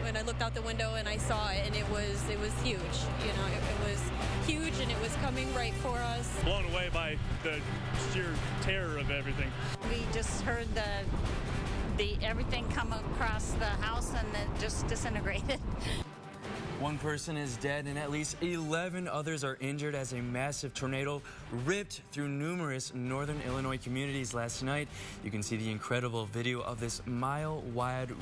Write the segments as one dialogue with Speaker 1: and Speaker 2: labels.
Speaker 1: and I looked out the window and I saw it, and it was huge. You know, it was huge, and it was coming right for us.
Speaker 2: Blown away by the sheer terror of everything.
Speaker 3: We just heard everything come across the house, and it just disintegrated.
Speaker 4: One person is dead and at least 11 others are injured as a massive tornado ripped through numerous northern Illinois communities last night. You can see the incredible video of this mile-wide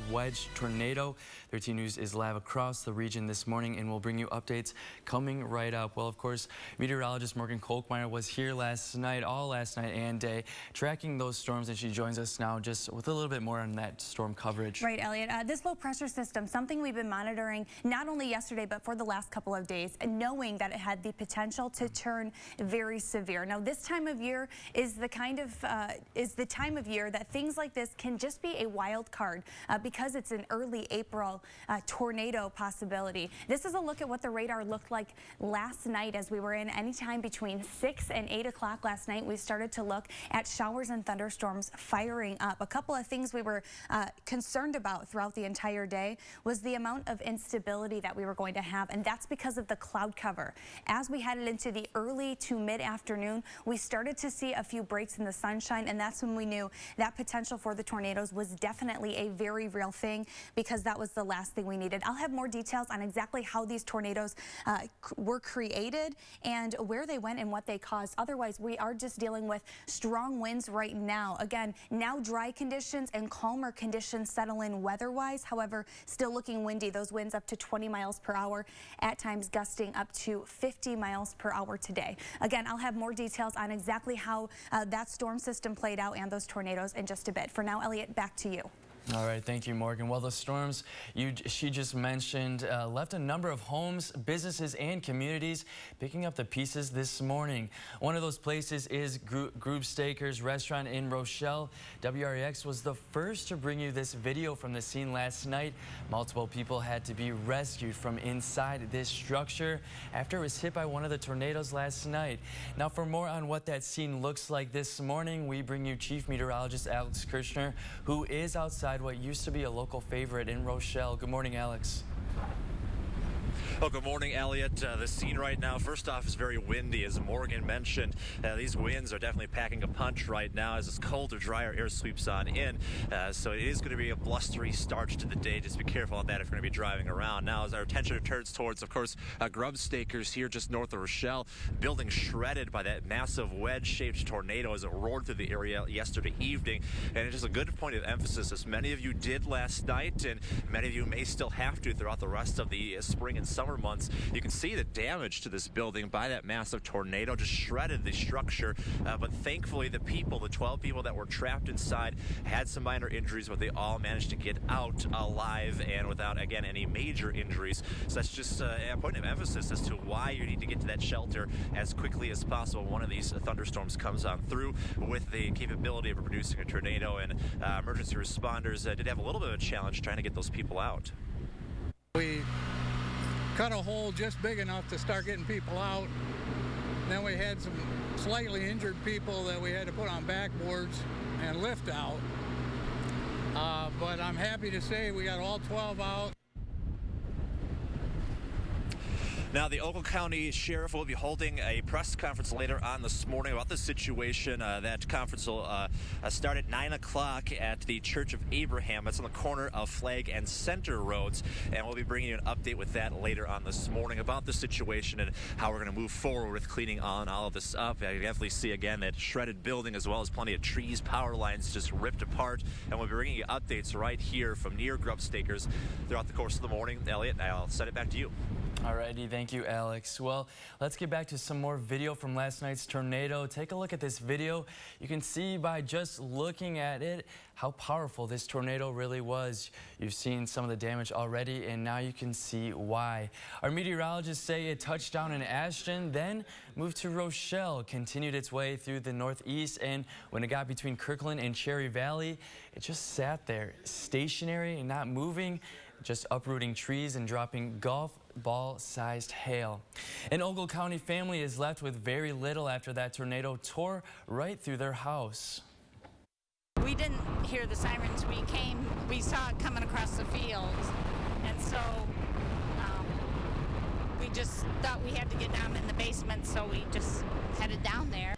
Speaker 4: wedge tornado. 13 News is live across the region this morning, and we'll bring you updates coming right up. Well, of course, meteorologist Morgan Kolkmeyer was here all last night and day, tracking those storms, and she joins us now just with a little bit more on that storm coverage.
Speaker 5: Right, Elliot. This low pressure system, something we've been monitoring not only yesterday but for the last couple of days, knowing that it had the potential to turn very severe. Now, this time of year is the time of year that things like this can just be a wild card because it's an early April tornado possibility. This is a look at what the radar looked like last night as we were in anytime between 6 and 8 o'clock last night. We started to look at showers and thunderstorms firing up. A couple of things we were concerned about throughout the entire day was the amount of instability that we were going to have, and that's because of the cloud cover. As we headed into the early to mid-afternoon, we started to see a few breaks in the sunshine, and that's when we knew that potential for the tornadoes was definitely a very real thing, because that was the last thing we needed. I'll have more details on exactly how these tornadoes were created and where they went and what they caused. Otherwise, we are just dealing with strong winds right now. Again, now dry conditions and calmer conditions settle in weather-wise. However, still looking windy. Those winds up to 20 miles per hour, at times gusting up to 50 miles per hour today. Again, I'll have more details on exactly how that storm system played out and those tornadoes in just a bit. For now, Elliot, back to you.
Speaker 4: All right, thank you, Morgan. Well, the storms she just mentioned left a number of homes, businesses, and communities picking up the pieces this morning. One of those places is Group Steakers Restaurant in Rochelle. WREX was the first to bring you this video from the scene last night. Multiple people had to be rescued from inside this structure after it was hit by one of the tornadoes last night. Now, for more on what that scene looks like this morning, we bring you Chief Meteorologist Alex Kirchner, who is outside what used to be a local favorite in Rochelle. Good morning, Alex.
Speaker 6: Well, good morning, Elliot. The scene right now, first off, is very windy. As Morgan mentioned, these winds are definitely packing a punch right now as this colder, drier air sweeps on in. So it is going to be a blustery start to the day. Just be careful of that if you're going to be driving around. Now, as our attention turns towards, of course, Grub Steakers here just north of Rochelle, building shredded by that massive wedge-shaped tornado as it roared through the area yesterday evening. And it's just a good point of emphasis, as many of you did last night, and many of you may still have to throughout the rest of the spring and summer months. You can see the damage to this building by that massive tornado, just shredded the structure, but thankfully the 12 people that were trapped inside had some minor injuries, but they all managed to get out alive and without, again, any major injuries. So that's just a point of emphasis as to why you need to get to that shelter as quickly as possible. One of these thunderstorms comes on through with the capability of producing a tornado, and emergency responders did have a little bit of a challenge trying to get those people out.
Speaker 7: We cut a hole just big enough to start getting people out. Then we had some slightly injured people that we had to put on backboards and lift out. But I'm happy to say we got all 12 out.
Speaker 6: Now, the Ogle County Sheriff will be holding a press conference later on this morning about the situation. That conference will start at 9 o'clock at the Church of Abraham. That's on the corner of Flag and Center Roads. And we'll be bringing you an update with that later on this morning about the situation and how we're going to move forward with cleaning all of this up. You definitely see, again, that shredded building as well as plenty of trees, power lines just ripped apart. And we'll be bringing you updates right here from near Grub Steakers throughout the course of the morning. Elliot, I'll send it back to you.
Speaker 4: Alrighty, thank you, Alex. Well, let's get back to some more video from last night's tornado. Take a look at this video. You can see by just looking at it how powerful this tornado really was. You've seen some of the damage already, and now you can see why. Our meteorologists say it touched down in Ashton, then moved to Rochelle, continued its way through the northeast, and when it got between Kirkland and Cherry Valley, it just sat there, stationary and not moving, just uprooting trees and dropping golf ball-sized hail. An Ogle County family is left with very little after that tornado tore right through their house.
Speaker 3: We didn't hear the sirens. We saw it coming across the field, we just thought we had to get down in the basement, so we just headed down there.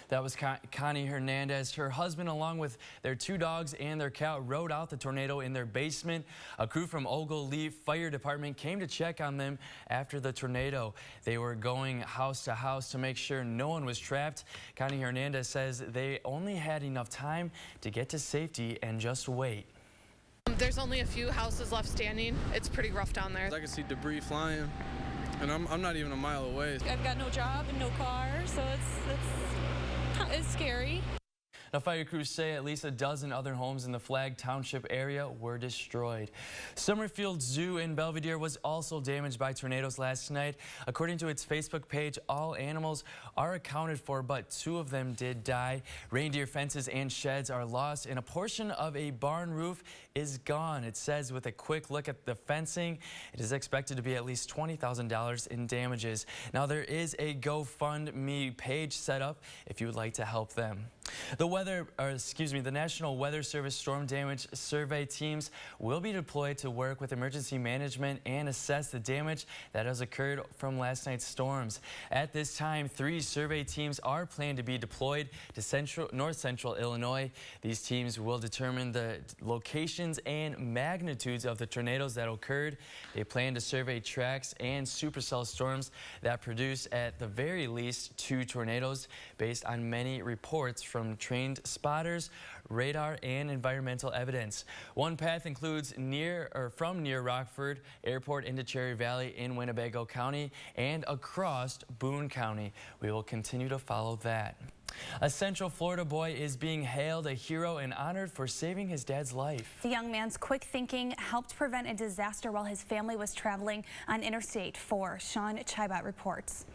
Speaker 4: That was Connie Hernandez. Her husband, along with their 2 dogs and their cat, rode out the tornado in their basement. A crew from Ogilvie Fire Department came to check on them after the tornado. They were going house to house to make sure no one was trapped. Connie Hernandez says they only had enough time to get to safety and just wait.
Speaker 8: There's only a few houses left standing. It's pretty rough down there.
Speaker 9: I can see debris flying, and I'm not even a mile away.
Speaker 1: I've got no job and no car, so it's scary.
Speaker 4: Now, fire crews say at least a dozen other homes in the Flag Township area were destroyed. Summerfield Zoo in Belvedere was also damaged by tornadoes last night. According to its Facebook page, all animals are accounted for, but 2 of them did die. Reindeer fences and sheds are lost, and a portion of a barn roof is gone. It says with a quick look at the fencing, it is expected to be at least $20,000 in damages. Now, there is a GoFundMe page set up if you would like to help them. The National Weather Service Storm Damage Survey teams will be deployed to work with emergency management and assess the damage that has occurred from last night's storms. At this time, 3 survey teams are planned to be deployed to north central Illinois. These teams will determine the locations and magnitudes of the tornadoes that occurred. They plan to survey tracks and supercell storms that produce at the very least 2 tornadoes based on many reports from trained spotters, radar, and environmental evidence. One path includes from near Rockford Airport into Cherry Valley in Winnebago County and across Boone County. We will continue to follow that. A Central Florida boy is being hailed a hero and honored for saving his dad's life.
Speaker 5: The young man's quick thinking helped prevent a disaster while his family was traveling on Interstate 4. Sean Chibot reports.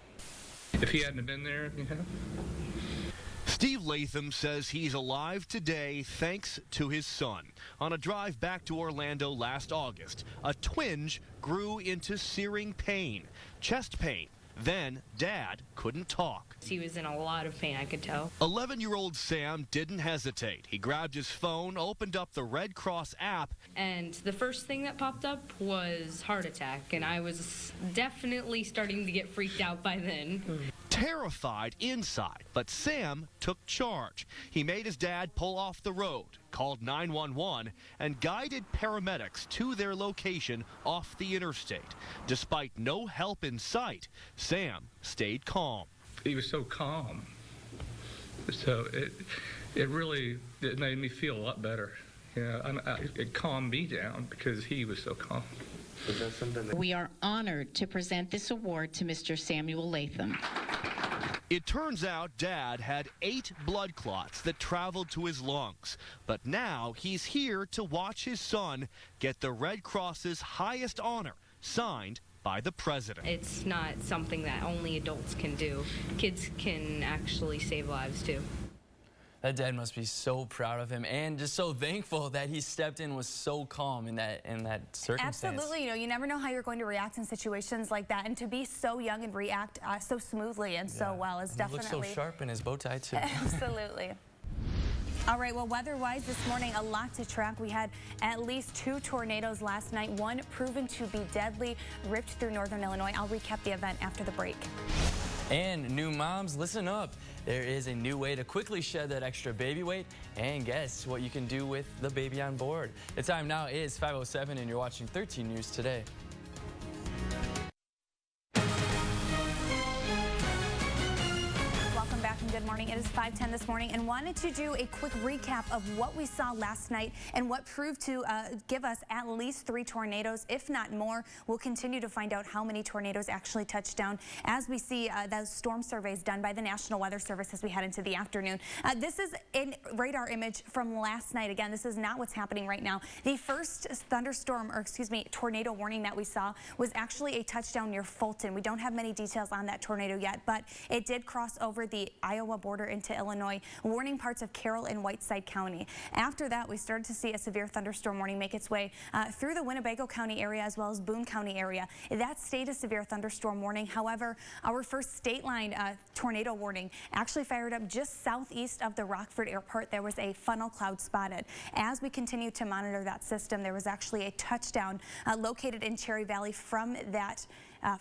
Speaker 10: If he hadn't been there,
Speaker 11: Steve Latham says he's alive today thanks to his son. On a drive back to Orlando last August, a twinge grew into searing pain, chest pain. Then Dad couldn't talk.
Speaker 12: He was in a lot of pain, I could tell.
Speaker 11: 11-year-old Sam didn't hesitate. He grabbed his phone, opened up the Red Cross app.
Speaker 12: And the first thing that popped up was heart attack, and I was definitely starting to get freaked out by then.
Speaker 11: Terrified inside, but Sam took charge. He made his dad pull off the road, called 911, and guided paramedics to their location off the interstate. Despite no help in sight, Sam stayed calm.
Speaker 10: he was so calm. So it really made me feel a lot better. It calmed me down because he was so calm.
Speaker 13: We are honored to present this award to Mr. Samuel Latham.
Speaker 11: It turns out Dad had 8 blood clots that traveled to his lungs. But now he's here to watch his son get the Red Cross's highest honor, signed by the president.
Speaker 12: It's not something that only adults can do. Kids can actually save lives too.
Speaker 4: That dad must be so proud of him and just so thankful that he stepped in, was so calm in that circumstance.
Speaker 5: Absolutely. You never know how you're going to react in situations like that, and to be so young and react so smoothly and so well is definitely...
Speaker 4: He looks so sharp in his bow tie too.
Speaker 5: Absolutely. All right, well, weather-wise this morning, a lot to track. We had at least 2 tornadoes last night, one proven to be deadly, ripped through northern Illinois. I'll recap the event after the break.
Speaker 4: And new moms, listen up. There is a new way to quickly shed that extra baby weight, and guess what you can do with the baby on board. The time now is 5:07, and you're watching 13 News Today.
Speaker 5: Welcome back and good morning. It is 5:10 this morning, and wanted to do a quick recap of what we saw last night and what proved to give us at least 3 tornadoes, if not more. We'll continue to find out how many tornadoes actually touched down as we see those storm surveys done by the National Weather Service as we head into the afternoon. This is a radar image from last night. Again, this is not what's happening right now. The first tornado warning that we saw was actually a touchdown near Fulton. We don't have many details on that tornado yet, but it did cross over the Iowa border into Illinois, warning parts of Carroll and Whiteside County. After that, we started to see a severe thunderstorm warning make its way through the Winnebago County area as well as Boone County area. That stayed a severe thunderstorm warning. However, our first state line tornado warning actually fired up just southeast of the Rockford Airport. There was a funnel cloud spotted. As we continued to monitor that system, there was actually a touchdown located in Cherry Valley from that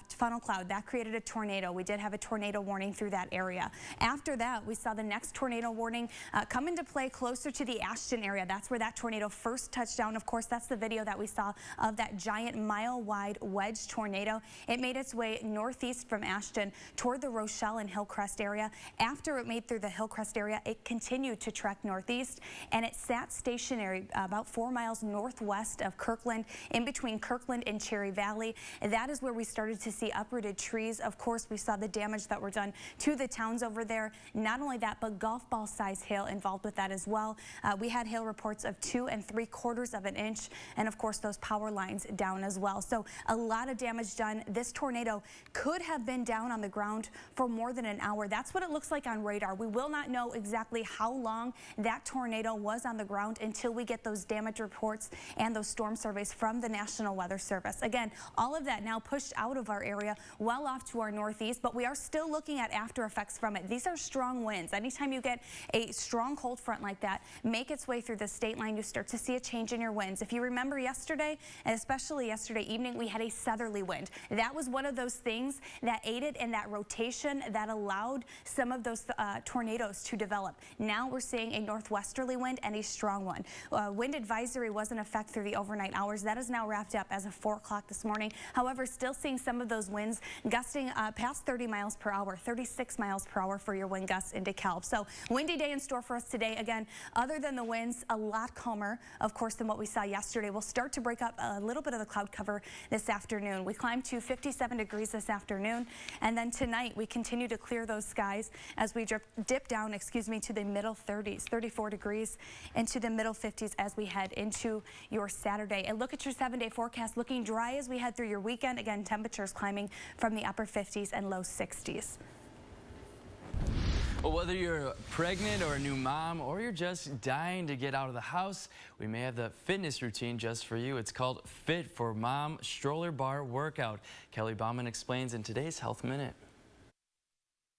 Speaker 5: funnel cloud. That created a tornado. We did have a tornado warning through that area. After that, we saw the next tornado warning come into play closer to the Ashton area. That's where that tornado first touched down. Of course, that's the video that we saw of that giant mile-wide wedge tornado. It made its way northeast from Ashton toward the Rochelle and Hillcrest area. After it made through the Hillcrest area, it continued to trek northeast, and it sat stationary about 4 miles northwest of Kirkland, in between Kirkland and Cherry Valley. That is where we started to see uprooted trees. Of course, we saw the damage that were done to the towns over there. Not only that, but golf ball size hail involved with that as well. We had hail reports of 2 3/4 of an inch, and of course those power lines down as well. So a lot of damage done. This tornado could have been down on the ground for more than an hour. That's what it looks like on radar. We will not know exactly how long that tornado was on the ground until we get those damage reports and those storm surveys from the National Weather Service. Again, all of that now pushed out of our area, well off to our northeast, but we are still looking at after effects from it. These are strong winds. Anytime you get a strong cold front like that make its way through the state line, you start to see a change in your winds. If you remember yesterday, and especially yesterday evening, we had a southerly wind. That was one of those things that aided in that rotation that allowed some of those tornadoes to develop. Now we're seeing a northwesterly wind and a strong one. Wind advisory was in effect through the overnight hours. That is now wrapped up as of 4 o'clock this morning. However, still seeing some of those winds gusting past 30 miles per hour, 36 miles per hour for your wind gusts in DeKalb. So windy day in store for us today. Again, other than the winds, a lot calmer, of course, than what we saw yesterday. We'll start to break up a little bit of the cloud cover this afternoon. We climbed to 57 degrees this afternoon, and then tonight we continue to clear those skies as we dip down, to the middle 30s, 34 degrees into the middle 50s as we head into your Saturday. And look at your 7-day forecast, looking dry as we head through your weekend. Again, temperatures climbing from the upper 50s and low 60s.
Speaker 4: Well, whether you're pregnant or a new mom, or you're just dying to get out of the house, we may have the fitness routine just for you. It's called Fit for Mom Stroller Bar Workout. Kelly Bauman explains in today's Health Minute.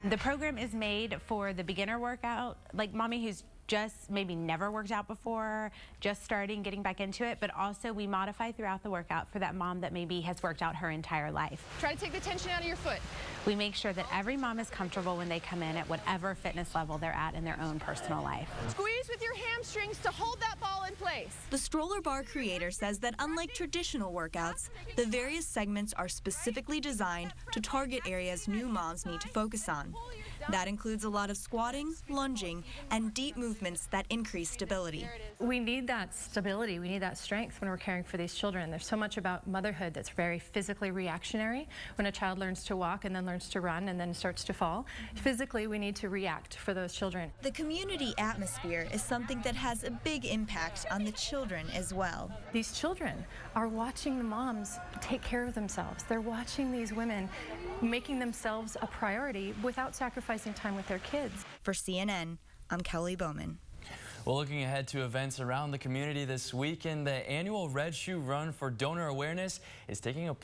Speaker 14: The program is made for the beginner workout, like mommy who's just maybe never worked out before, just starting, getting back into it, but also we modify throughout the workout for that mom that maybe has worked out her entire life.
Speaker 8: Try to take the tension out of your foot.
Speaker 14: We make sure that every mom is comfortable when they come in at whatever fitness level they're at in their own personal life.
Speaker 8: Squeeze with your hamstrings to hold that ball in place.
Speaker 15: The stroller bar creator says that unlike traditional workouts, the various segments are specifically designed to target areas new moms need to focus on. That includes a lot of squatting, lunging, and deep movements that increase stability.
Speaker 16: We need that stability, we need that strength when we're caring for these children. There's so much about motherhood that's very physically reactionary. When a child learns to walk and then learns to run and then starts to fall, physically we need to react for those children.
Speaker 15: The community atmosphere is something that has a big impact on the children as well.
Speaker 16: These children are watching the moms take care of themselves. They're watching these women making themselves a priority without sacrificing time with their kids.
Speaker 15: For CNN, I'm Kelly Bowman.
Speaker 4: Well, looking ahead to events around the community this weekend, the annual Red Shoe Run for Donor Awareness is taking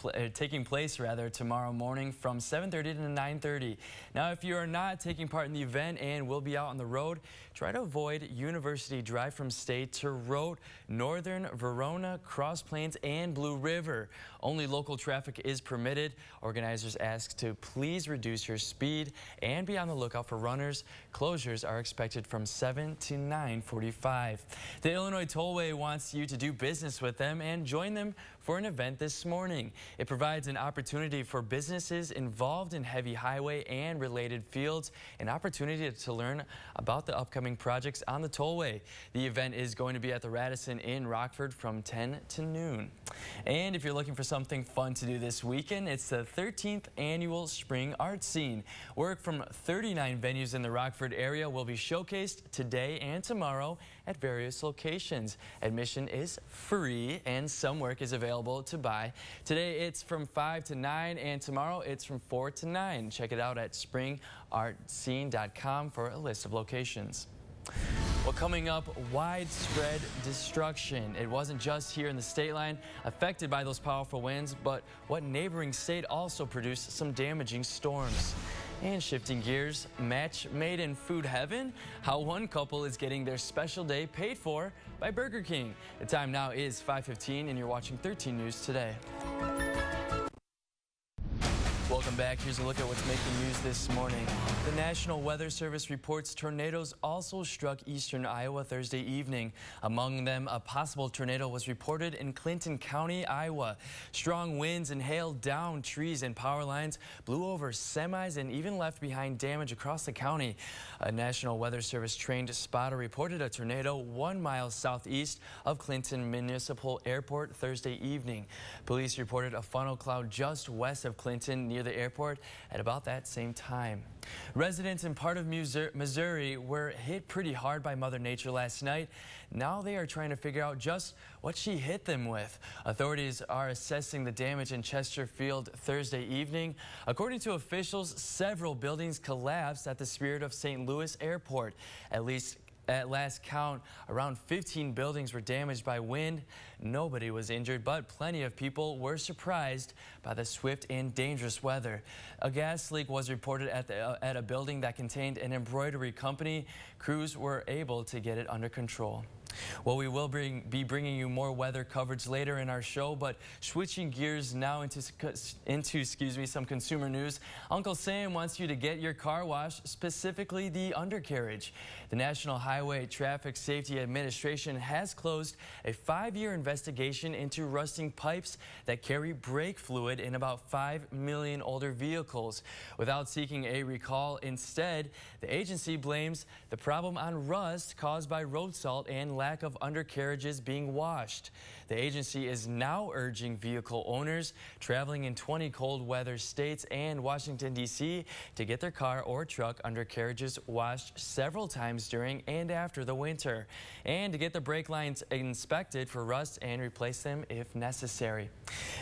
Speaker 4: place tomorrow morning from 7:30 to 9:30. Now, if you are not taking part in the event and will be out on the road, try to avoid University Drive from State to Rote, Northern, Verona, Cross Plains, and Blue River. Only local traffic is permitted. Organizers ask to please reduce your speed and be on the lookout for runners. Closures are expected from 7 to 9:45. The Illinois Tollway wants you to do business with them and join them for an event this morning. It provides an opportunity for businesses involved in heavy highway and related fields, an opportunity to learn about the upcoming projects on the tollway. The event is going to be at the Radisson in Rockford from 10 to noon. And if you're looking for something fun to do this weekend, it's the 13th annual Spring Art Scene. Work from 39 venues in the Rockford area will be showcased today and tomorrow at various locations. Admission is free and some work is available to buy. Today it's from 5 to 9 and tomorrow it's from 4 to 9. Check it out at springartscene.com for a list of locations. Well, coming up, widespread destruction. It wasn't just here in the state line affected by those powerful winds, but what neighboring state also produced some damaging storms. And shifting gears, match made in food heaven, how one couple is getting their special day paid for by Burger King. The time now is 5:15 and you're watching 13 News Today. Welcome back. Here's a look at what's making news this morning. The National Weather Service reports tornadoes also struck eastern Iowa Thursday evening. Among them, a possible tornado was reported in Clinton County, Iowa. Strong winds and hail downed trees and power lines, blew over semis, and even left behind damage across the county. A National Weather Service trained spotter reported a tornado 1 mile southeast of Clinton Municipal Airport Thursday evening. Police reported a funnel cloud just west of Clinton near the airport at about that same time. Residents in part of Missouri were hit pretty hard by Mother Nature last night. Now they are trying to figure out just what she hit them with. Authorities are assessing the damage in Chesterfield Thursday evening. According to officials, several buildings collapsed at the Spirit of St. Louis Airport. At last count, around 15 buildings were damaged by wind. Nobody was injured, but plenty of people were surprised by the swift and dangerous weather. A gas leak was reported at a building that contained an embroidery company. Crews were able to get it under control. Well, we will be bringing you more weather coverage later in our show, but switching gears now into some consumer news. Uncle Sam wants you to get your car washed, specifically the undercarriage. The National Highway Traffic Safety Administration has closed a 5-year investigation into rusting pipes that carry brake fluid in about 5 million older vehicles. Without seeking a recall, instead, the agency blames the problem on rust caused by road salt and lack of undercarriages being washed. The agency is now urging vehicle owners traveling in 20 cold weather states and Washington, D.C. to get their car or truck undercarriages washed several times during and after the winter, and to get the brake lines inspected for rust and replace them if necessary.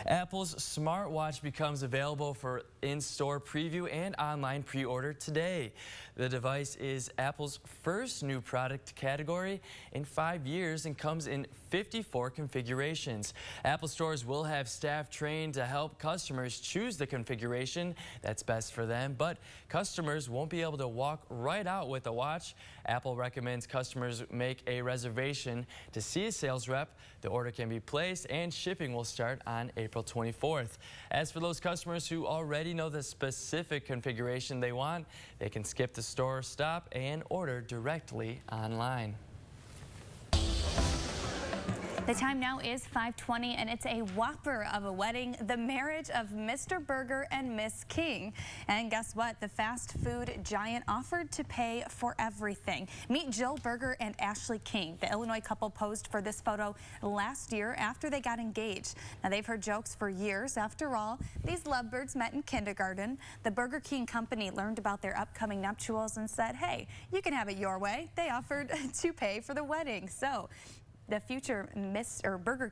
Speaker 4: Apple's smartwatch becomes available for in-store preview and online pre-order today. The device is Apple's first new product category in 5 years and comes in 54 configurations. Apple stores will have staff trained to help customers choose the configuration that's best for them, but customers won't be able to walk right out with the watch. Apple recommends customers make a reservation to see a sales rep. The order can be placed and shipping will start on April 24th. As for those customers who already know the specific configuration they want, they can skip the store stop and order directly online.
Speaker 5: The time now is 5:20, and it's a whopper of a wedding, the marriage of Mr. Burger and Miss King. And guess what? The fast food giant offered to pay for everything. Meet Jill Burger and Ashley King. The Illinois couple posed for this photo last year after they got engaged. Now, they've heard jokes for years. After all, these lovebirds met in kindergarten. The Burger King company learned about their upcoming nuptials and said, hey, you can have it your way. They offered to pay for the wedding. So the future Burger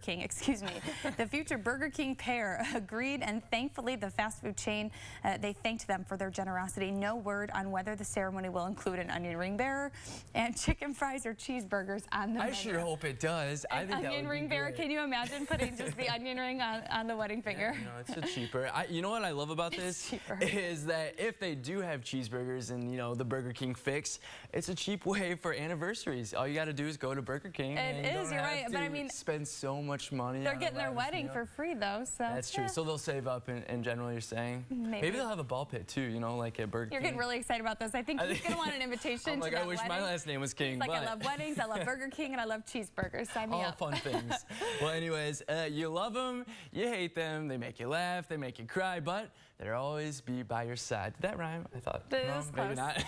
Speaker 5: King pair agreed, and thankfully the fast food chain, they thanked them for their generosity. No word on whether the ceremony will include an onion ring bearer and chicken fries or cheeseburgers on the menu.
Speaker 4: I sure hope it does. I think that would be
Speaker 5: onion ring bearer, can you imagine putting just the onion ring on the wedding finger?
Speaker 4: Yeah, no, it's cheaper. You know what I love about this is that if they do have cheeseburgers and, you know, the Burger King fix, it's a cheap way for anniversaries. All you got to do is go to Burger King.
Speaker 5: You're right, but I mean,
Speaker 4: spend so much money.
Speaker 5: They're getting their wedding for free, though. So
Speaker 4: that's true. So they'll save up in general. You're saying maybe they'll have a ball pit too. You know, like at Burger King.
Speaker 5: You're getting really excited about this. I think he's gonna want an invitation.
Speaker 4: I'm like,
Speaker 5: to
Speaker 4: I wish my last name was King.
Speaker 5: He's like, I love weddings, I love Burger King, and I love cheeseburgers. Sign me up.
Speaker 4: All fun things. Well, anyways, you love them, you hate them. They make you laugh, they make you cry, but they'll always be by your side. Did that rhyme? I thought. No, maybe not.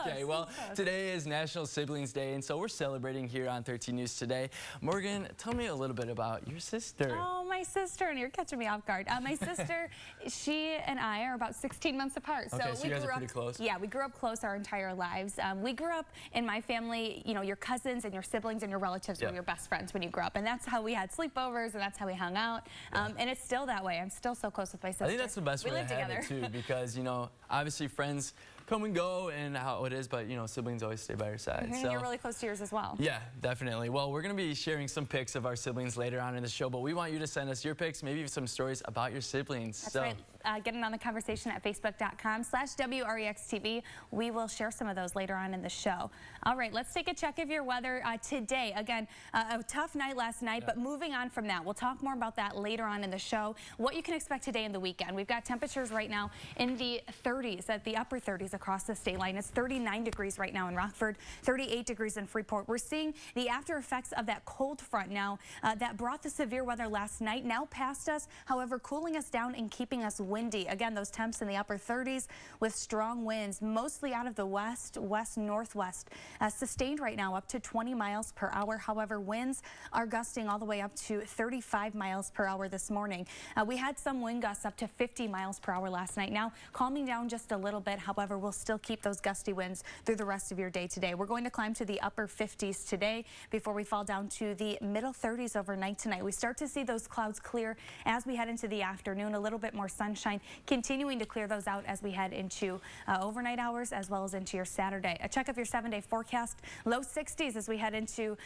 Speaker 4: Okay. Well, today is National Siblings Day, and so we're celebrating here on 13 News today. Morgan, tell me a little bit about your sister.
Speaker 5: Oh, my sister, and you're catching me off guard. My sister, she and I are about 16 months apart.
Speaker 4: Okay, so you guys are pretty close.
Speaker 5: Yeah, we grew up close our entire lives. We grew up in my family, you know, your cousins and your siblings and your relatives were your best friends when you grew up, and that's how we had sleepovers, and that's how we hung out. And it's still that way. I'm still so close with my sister.
Speaker 4: I think that's the best way to have it too, because, you know, obviously friends come and go and how it is, but you know, siblings always stay by your side.
Speaker 5: And you're really close to yours as well.
Speaker 4: Yeah, definitely. Well, we're going to be sharing some pics of our siblings later on in the show, but we want you to send us your pics, maybe some stories about your siblings.
Speaker 5: That's right. Get in on the conversation at facebook.com/WREX-TV. We will share some of those later on in the show. All right, let's take a check of your weather today. Again, a tough night last night, but moving on from that, we'll talk more about that later on in the show. What you can expect today and the weekend. We've got temperatures right now in the 30s, at the upper 30s across the state line. It's 39 degrees right now in Rockford, 38 degrees in Freeport. We're seeing the after effects of that cold front now that brought the severe weather last night, now past us, however, cooling us down and keeping us windy. Again, those temps in the upper 30s with strong winds, mostly out of the west, northwest, sustained right now up to 20 miles per hour. However, winds are gusting all the way up to 35 miles per hour this morning. We had some wind gusts up to 50 miles per hour last night. Now calming down just a little bit. However, we'll still keep those gusty winds through the rest of your day today. We're going to climb to the upper 50s today before we fall down to the middle 30s overnight tonight. We start to see those clouds clear as we head into the afternoon. A little bit more sunshine, continuing to clear those out as we head into overnight hours as well as into your Saturday. A check of your 7-day forecast, low 60s as we head into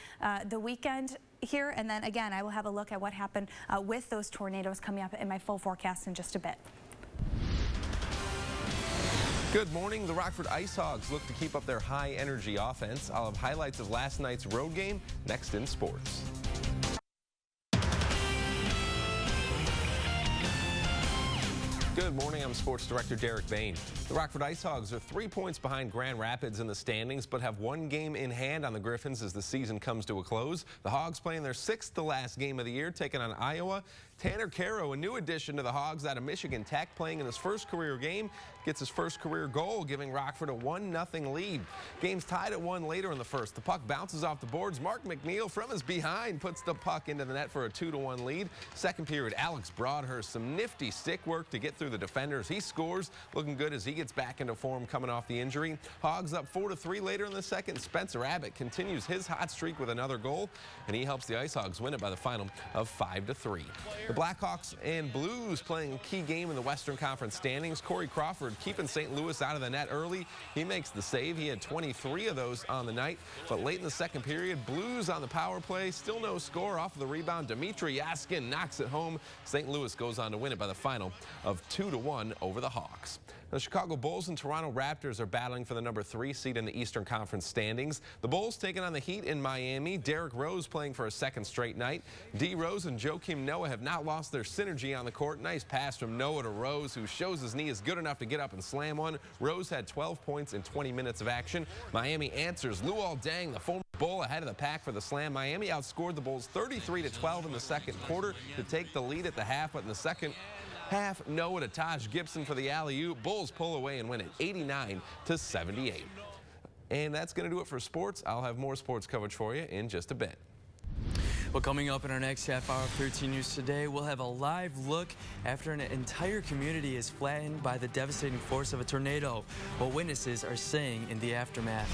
Speaker 5: the weekend here. And then again, I will have a look at what happened with those tornadoes coming up in my full forecast in just a bit.
Speaker 17: Good morning. The Rockford Ice Hogs look to keep up their high-energy offense. I'll have highlights of last night's road game next in sports. Good morning, I'm Sports Director Derek Bayne. The Rockford Ice Hogs are 3 points behind Grand Rapids in the standings, but have one game in hand on the Griffins as the season comes to a close. The Hogs playing their 6th to last game of the year, taking on Iowa. Tanner Caro, a new addition to the Hogs out of Michigan Tech, playing in his first career game, gets his first career goal, giving Rockford a 1-0 lead. Game's tied at 1 later in the first. The puck bounces off the boards. Mark McNeil from his behind puts the puck into the net for a 2-1 lead. Second period, Alex Broadhurst, some nifty stick work to get through the defenders. He scores, looking good as he gets back into form coming off the injury. Hogs up 4-3 later in the second. Spencer Abbott continues his hot streak with another goal, and he helps the Ice Hogs win it by the final of 5-3. The Blackhawks and Blues playing a key game in the Western Conference standings. Corey Crawford keeping St. Louis out of the net early. He makes the save. He had 23 of those on the night, but late in the second period, Blues on the power play. Still no score off of the rebound. Dmitry Yaskin knocks it home. St. Louis goes on to win it by the final of 2-1 over the Hawks. The Chicago Bulls and Toronto Raptors are battling for the number 3 seed in the Eastern Conference standings. The Bulls taking on the Heat in Miami. Derrick Rose playing for a second straight night. D. Rose and Joakim Noah have not lost their synergy on the court. Nice pass from Noah to Rose, who shows his knee is good enough to get up and slam one. Rose had 12 points in 20 minutes of action. Miami answers. Luol Deng, the former Bull, ahead of the pack for the slam. Miami outscored the Bulls 33-12 in the second quarter to take the lead at the half, but in the second half, Noah to Taj Gibson for the alley-oop. Bulls pull away and win it 89-78. And that's going to do it for sports. I'll have more sports coverage for you in just a bit.
Speaker 4: Well, coming up in our next half hour of 13 News Today, we'll have a live look after an entire community is flattened by the devastating force of a tornado. What witnesses are saying in the aftermath.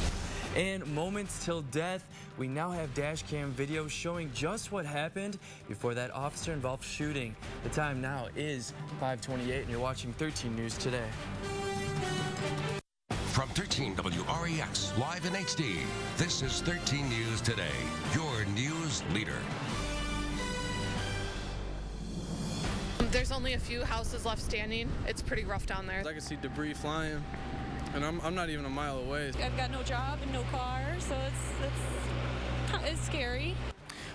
Speaker 4: And moments till death, we now have dash cam video showing just what happened before that officer-involved shooting. The time now is 5:28, and you're watching 13 News Today.
Speaker 18: From 13 WREX, live in HD, this is 13 News Today, your news leader.
Speaker 8: There's only a few houses left standing. It's pretty rough down there.
Speaker 9: I can see debris flying, and I'm not even a mile away.
Speaker 1: I've got no job and no car, so it's scary.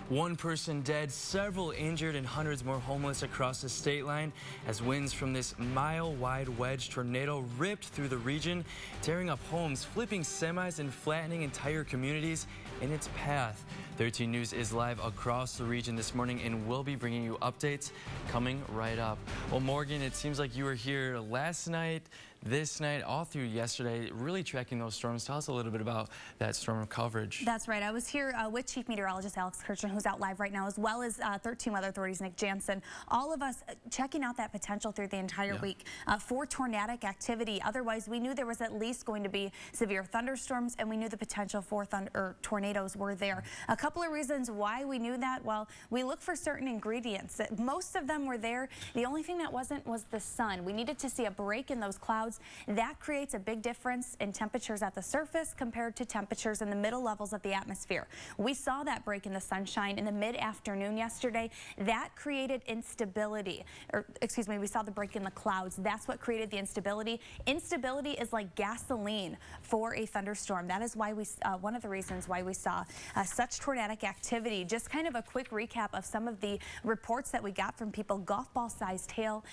Speaker 4: One person dead, several injured, and hundreds more homeless across the state line as winds from this mile-wide wedge tornado ripped through the region, tearing up homes, flipping semis, and flattening entire communities in its path. 13 News is live across the region this morning, and we'll be bringing you updates coming right up. Well, Morgan, it seems like you were here last night, this night, all through yesterday, really tracking those storms. Tell us a little bit about that storm coverage.
Speaker 5: That's right. I was here with Chief Meteorologist Alex Kirchner, who's out live right now, as well as 13 Weather Authority's Nick Jansen. All of us checking out that potential through the entire week for tornadic activity. Otherwise, we knew there was at least going to be severe thunderstorms, and we knew the potential for tornadoes were there. A couple of reasons why we knew that. Well, we look for certain ingredients. Most of them were there. The only thing that wasn't was the sun. We needed to see a break in those clouds clouds. That creates a big difference in temperatures at the surface compared to temperatures in the middle levels of the atmosphere. We saw that break in the sunshine in the mid-afternoon yesterday. That created instability, we saw the break in the clouds. That's what created the instability. Instability is like gasoline for a thunderstorm. That is why one of the reasons why we saw such tornadic activity. Just kind of a quick recap of some of the reports that we got from people. Golf ball sized hail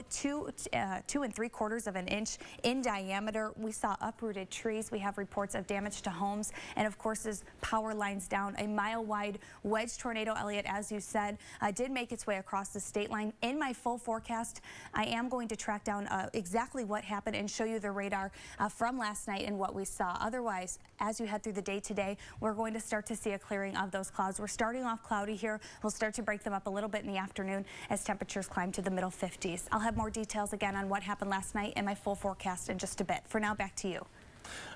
Speaker 5: 2 3/4 of an inch in diameter. We saw uprooted trees. We have reports of damage to homes, and of course as power lines down. A mile-wide wedge tornado, Elliot, as you said, did make its way across the state line. In my full forecast, I am going to track down exactly what happened and show you the radar from last night and what we saw. Otherwise, as you head through the day today, we're going to start to see a clearing of those clouds. We're starting off cloudy here. We'll start to break them up a little bit in the afternoon as temperatures climb to the middle 50s. I'll have more details again on what happened last night in my full forecast in just a bit. For now, back to you.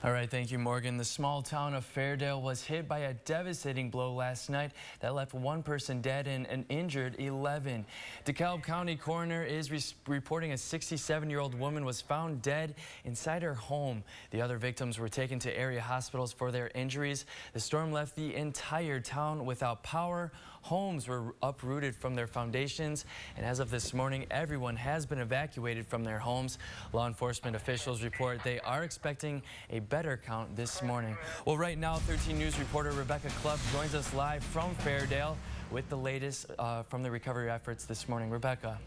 Speaker 4: All right, thank you, Morgan. The small town of Fairdale was hit by a devastating blow last night that left one person dead and injured 11. DeKalb County coroner is reporting a 67-year-old woman was found dead inside her home. The other victims were taken to area hospitals for their injuries. The storm left the entire town without power. Homes were uprooted from their foundations, and as of this morning, everyone has been evacuated from their homes. Law enforcement officials report they are expecting a better count this morning. Well, right now, 13 News reporter Rebecca Klopf joins us live from Fairdale with the latest from the recovery efforts this morning. Rebecca.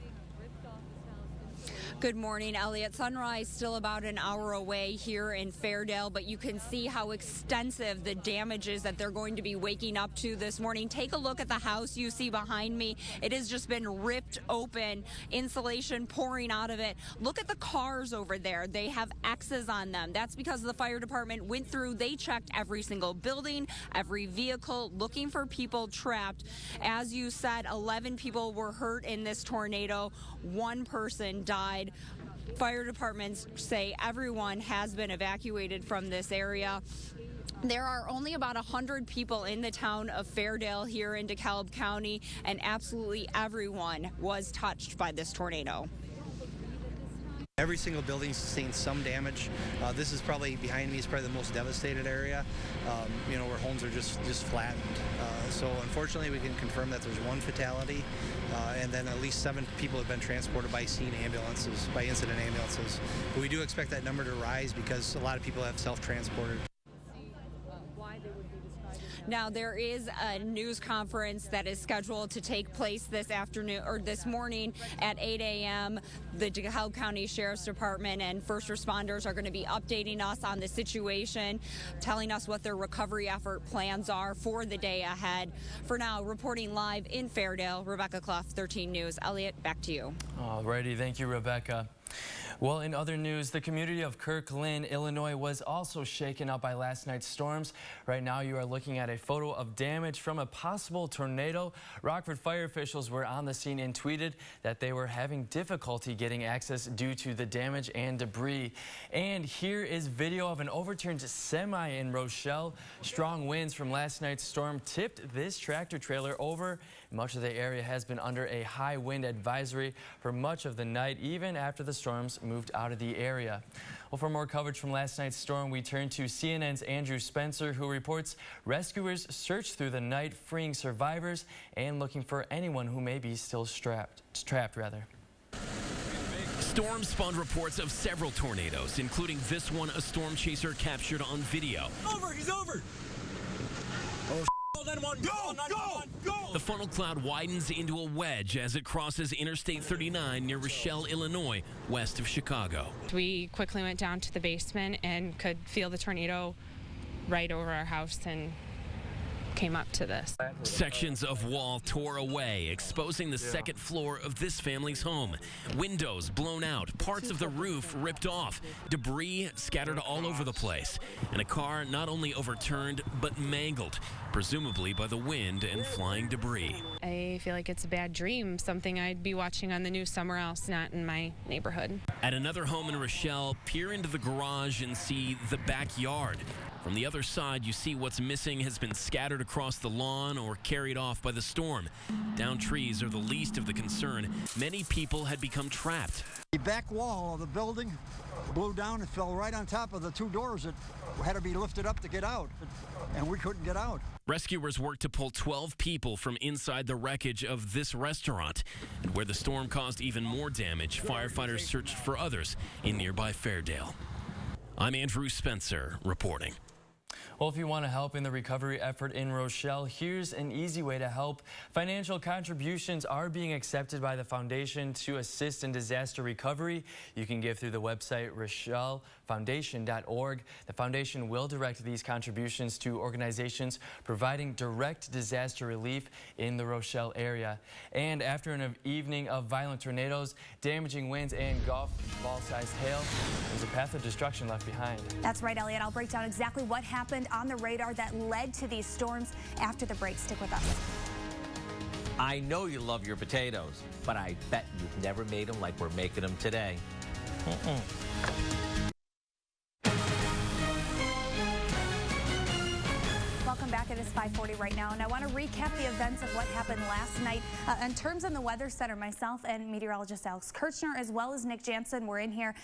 Speaker 19: Good morning, Elliot. Sunrise still about an hour away here in Fairdale, but you can see how extensive the damage is that they're going to be waking up to this morning. Take a look at the house you see behind me. It has just been ripped open, insulation pouring out of it. Look at the cars over there. They have X's on them. That's because the fire department went through. They checked every single building, every vehicle, looking for people trapped. As you said, 11 people were hurt in this tornado. One person died. Fire departments say everyone has been evacuated from this area. There are only about 100 people in the town of Fairdale here in DeKalb County, and absolutely everyone was touched by this tornado.
Speaker 20: Every single building sustained some damage. This is probably, behind me, is probably the most devastated area, where homes are just flattened. So unfortunately, we can confirm that there's one fatality, and then at least 7 people have been transported by scene ambulances, by incident ambulances. But we do expect that number to rise because a lot of people have self-transported.
Speaker 19: Now, there is a news conference that is scheduled to take place this afternoon or this morning at 8 a.m. The DeKalb County Sheriff's Department and first responders are going to be updating us on the situation, telling us what their recovery effort plans are for the day ahead. For now, reporting live in Fairdale, Rebecca Klopf, 13 News. Elliot, back to you.
Speaker 4: All righty. Thank you, Rebecca. Well, in other news, the community of Kirkland, Illinois was also shaken up by last night's storms. Right now, you are looking at a photo of damage from a possible tornado. Rockford fire officials were on the scene and tweeted that they were having difficulty getting access due to the damage and debris. And here is video of an overturned semi in Rochelle. Strong winds from last night's storm tipped this tractor trailer over. Much of the area has been under a high wind advisory for much of the night, even after the storms moved out of the area. Well, for more coverage from last night's storm, we turn to CNN's Andrew Spencer, who reports rescuers searched through the night, freeing survivors and looking for anyone who may be still trapped.
Speaker 21: Storm spawned reports of several tornadoes, including this one a storm chaser captured on video.
Speaker 22: Over, he's over. Oh,
Speaker 21: The funnel cloud widens into a wedge as it crosses Interstate 39 near Rochelle, Illinois, west of Chicago.
Speaker 23: We quickly went down to the basement and could feel the tornado right over our house and came up to this.
Speaker 21: Sections of wall tore away, exposing the second floor of this family's home. Windows blown out, parts of the roof ripped off, debris scattered all over the place, and a car not only overturned but mangled, presumably by the wind and flying debris.
Speaker 23: I feel like it's a bad dream, something I'd be watching on the news somewhere else, not in my neighborhood.
Speaker 21: At another home in Rochelle, peer into the garage and see the backyard. From the other side, you see what's missing has been scattered across the lawn or carried off by the storm. Downed trees are the least of the concern. Many people had become trapped.
Speaker 22: The back wall of the building
Speaker 2: blew down and fell right on top of the 2 doors that had to be lifted up to get out, and we couldn't get out.
Speaker 21: Rescuers worked to pull 12 people from inside the wreckage of this restaurant. And where the storm caused even more damage, firefighters searched for others in nearby Fairdale. I'm Andrew Spencer reporting.
Speaker 4: Well, if you want to help in the recovery effort in Rochelle, here's an easy way to help. Financial contributions are being accepted by the foundation to assist in disaster recovery. You can give through the website rochellefoundation.org. The foundation will direct these contributions to organizations providing direct disaster relief in the Rochelle area. And after an evening of violent tornadoes, damaging winds, and golf ball-sized hail, there's a path of destruction left behind.
Speaker 5: That's right, Elliot. I'll break down exactly what happened on the radar that led to these storms after the break. Stick with us.
Speaker 6: I know you love your potatoes, but I bet you've never made them like we're making them today.
Speaker 5: Welcome back. It is 5:40 right now, and I want to recap the events of what happened last night. In terms of the Weather Center, myself and meteorologist Alex Kirchner, as well as Nick Jansen, were in here.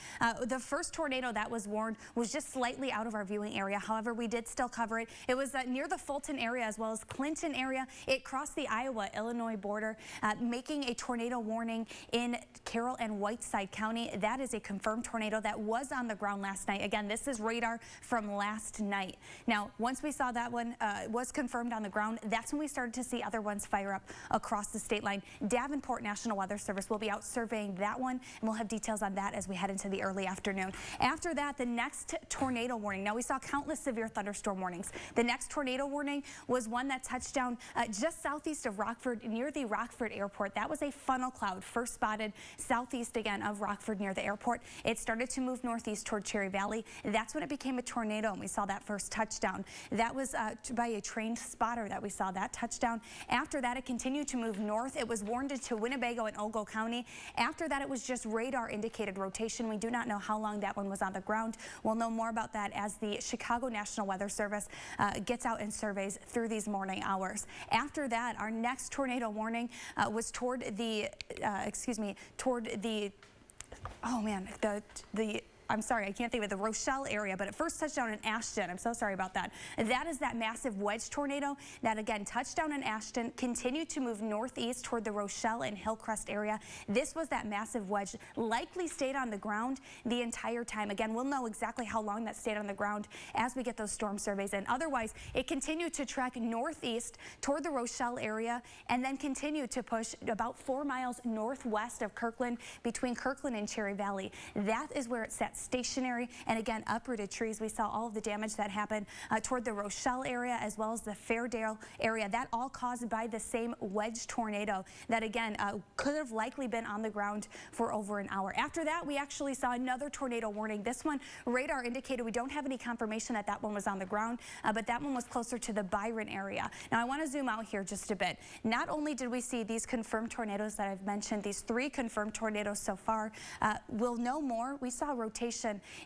Speaker 5: The first tornado that was warned was just slightly out of our viewing area. However, we did still cover it. It was near the Fulton area as well as Clinton area. It crossed the Iowa-Illinois border, making a tornado warning in Carroll and Whiteside County. That is a confirmed tornado that was on the ground last night. Again, this is radar from last night. Now, once we saw that one was confirmed on the ground, that's when we started to see other ones fire up across the state line. Davenport National Weather Service will be out surveying that one, and we'll have details on that as we head into the early afternoon. After that, the next tornado warning. Now, we saw countless severe thunderstorm warnings. The next tornado warning was one that touched down just southeast of Rockford, near the Rockford Airport. That was a funnel cloud first spotted southeast again of Rockford near the airport. It started to move northeast toward Cherry Valley. That's when it became a tornado, and we saw that first touchdown. That was by a trained spotter that we saw that touchdown. After that, it continued to move north. It was warned into Winnebago and Ogle County. After that, it was just radar indicated rotation. We do not know how long that one was on the ground. We'll know more about that as the Chicago National Weather Service gets out and surveys through these morning hours. After that, our next tornado warning was toward the, I'm sorry, I can't think of it, the Rochelle area, but it first touched down in Ashton. I'm so sorry about that. That is that massive wedge tornado that again touched down in Ashton, continued to move northeast toward the Rochelle and Hillcrest area. This was that massive wedge, likely stayed on the ground the entire time. Again, we'll know exactly how long that stayed on the ground as we get those storm surveys in. Otherwise, it continued to trek northeast toward the Rochelle area and then continued to push about 4 miles northwest of Kirkland, between Kirkland and Cherry Valley. That is where it sat stationary and again uprooted trees. We saw all of the damage that happened toward the Rochelle area as well as the Fairdale area. That all caused by the same wedge tornado that again could have likely been on the ground for over an hour. After that, we actually saw another tornado warning. This one, radar indicated, we don't have any confirmation that that one was on the ground, but that one was closer to the Byron area. Now I want to zoom out here just a bit. Not only did we see these confirmed tornadoes that I've mentioned, these 3 confirmed tornadoes so far, we'll know more. We saw rotation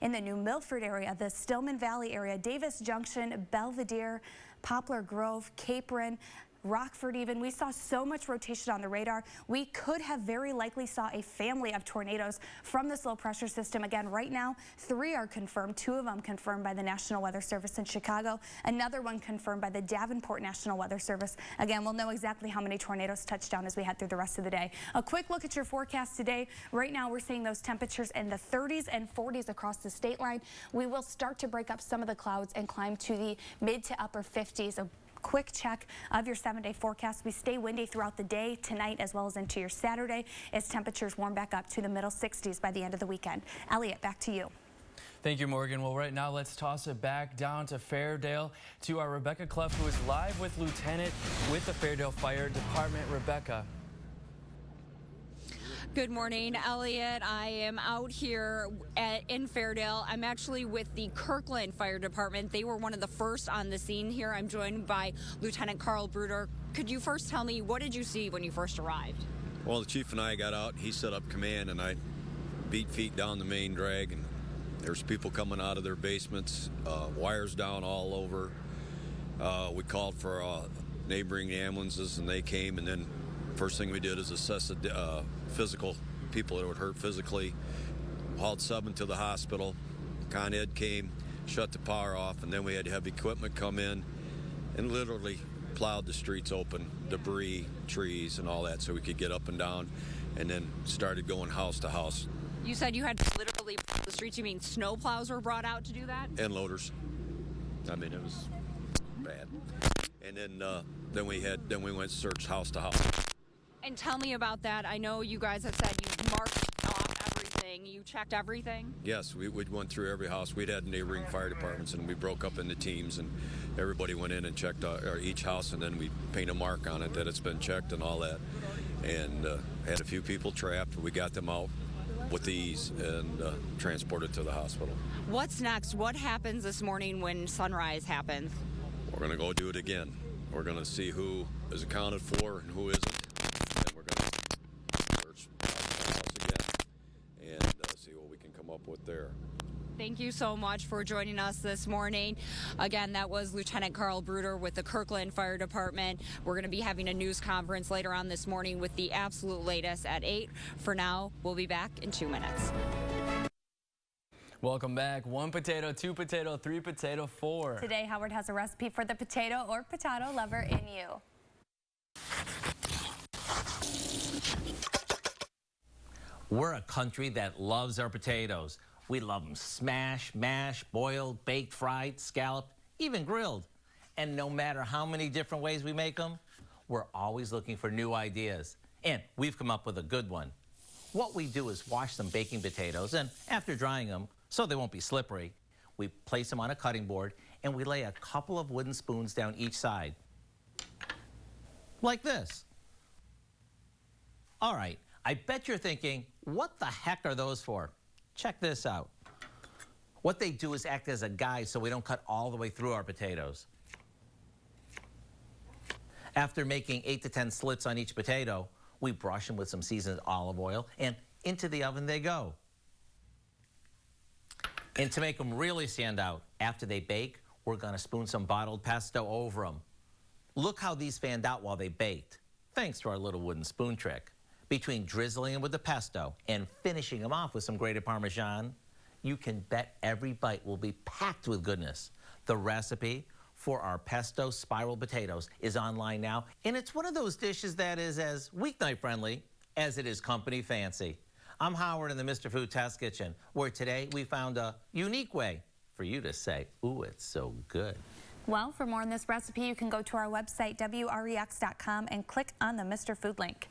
Speaker 5: in the New Milford area, the Stillman Valley area, Davis Junction, Belvedere, Poplar Grove, Capron, Rockford even. We saw so much rotation on the radar. We could have very likely saw a family of tornadoes from this low pressure system. Again, right now, 3 are confirmed, 2 of them confirmed by the National Weather Service in Chicago, another one confirmed by the Davenport National Weather Service. Again, we'll know exactly how many tornadoes touch down as we head through the rest of the day. A quick look at your forecast today. Right now, we're seeing those temperatures in the 30s and 40s across the state line. We will start to break up some of the clouds and climb to the mid to upper 50s. Quick check of your 7-day forecast. We stay windy throughout the day tonight as well as into your Saturday as temperatures warm back up to the middle 60s by the end of the weekend. Elliot, back to you.
Speaker 4: Thank you, Morgan. Well, right now, let's toss it back down to Fairdale to our Rebecca Klopf, who is live with Lieutenant with the Fairdale Fire Department. Rebecca.
Speaker 19: Good morning, Elliot. I am out here in Fairdale. I'm actually with the Kirkland Fire Department. They were one of the first on the scene here. I'm joined by Lieutenant Carl Bruder. Could you first tell me, what did you see when you first arrived?
Speaker 7: Well, the chief and I got out. He set up command, and I beat feet down the main drag, and there's people coming out of their basements, wires down all over. We called for neighboring ambulances, and they came, and then first thing we did is assess the physical people that were hurt physically. hauled 7 to the hospital. Con Ed came, shut the power off, and then we had to have equipment come in and literally plowed the streets open, debris, trees, and all that, so we could get up and down, and then started going house to house.
Speaker 19: You said you had to literally plow the streets. You mean snow plows were brought out to do that?
Speaker 7: And loaders. I mean, it was bad. And then we went search house to house.
Speaker 19: And tell me about that. I know you guys have said you marked off everything. You checked everything?
Speaker 7: Yes, we went through every house. We'd had neighboring fire departments, and we broke up into teams, and everybody went in and checked each house, and then we paint a mark on it that it's been checked and all that. And had a few people trapped. We got them out with ease and transported to the hospital.
Speaker 19: What's next? What happens this morning when sunrise happens?
Speaker 7: We're going to go do it again. We're going to see who is accounted for and who isn't. And we're going to search the house again and see what we can come up with there.
Speaker 19: Thank you so much for joining us this morning. Again, that was Lieutenant Carl Bruder with the Kirkland Fire Department. We're going to be having a news conference later on this morning with the absolute latest at 8. For now, we'll be back in 2 minutes.
Speaker 4: Welcome back. 1 potato, 2 potato, 3 potato, 4.
Speaker 5: Today, Howard has a recipe for the potato or potato lover in you.
Speaker 6: We're a country that loves our potatoes. We love them smashed, mashed, boiled, baked, fried, scalloped, even grilled. And no matter how many different ways we make them, we're always looking for new ideas. And we've come up with a good one. What we do is wash some baking potatoes, and after drying them, so they won't be slippery, we place them on a cutting board, and we lay a couple of wooden spoons down each side. Like this. All right, I bet you're thinking, what the heck are those for? Check this out. What they do is act as a guide so we don't cut all the way through our potatoes. After making 8 to 10 slits on each potato, we brush them with some seasoned olive oil, and into the oven they go. And to make them really stand out, after they bake, we're going to spoon some bottled pesto over them. Look how these fanned out while they baked, thanks to our little wooden spoon trick. Between drizzling them with the pesto and finishing them off with some grated Parmesan, you can bet every bite will be packed with goodness. The recipe for our pesto spiral potatoes is online now, and it's one of those dishes that is as weeknight friendly as it is company fancy. I'm Howard in the Mr. Food Test Kitchen, where today we found a unique way for you to say, ooh, it's so good.
Speaker 5: Well, for more on this recipe, you can go to our website, WREX.com, and click on the Mr. Food link.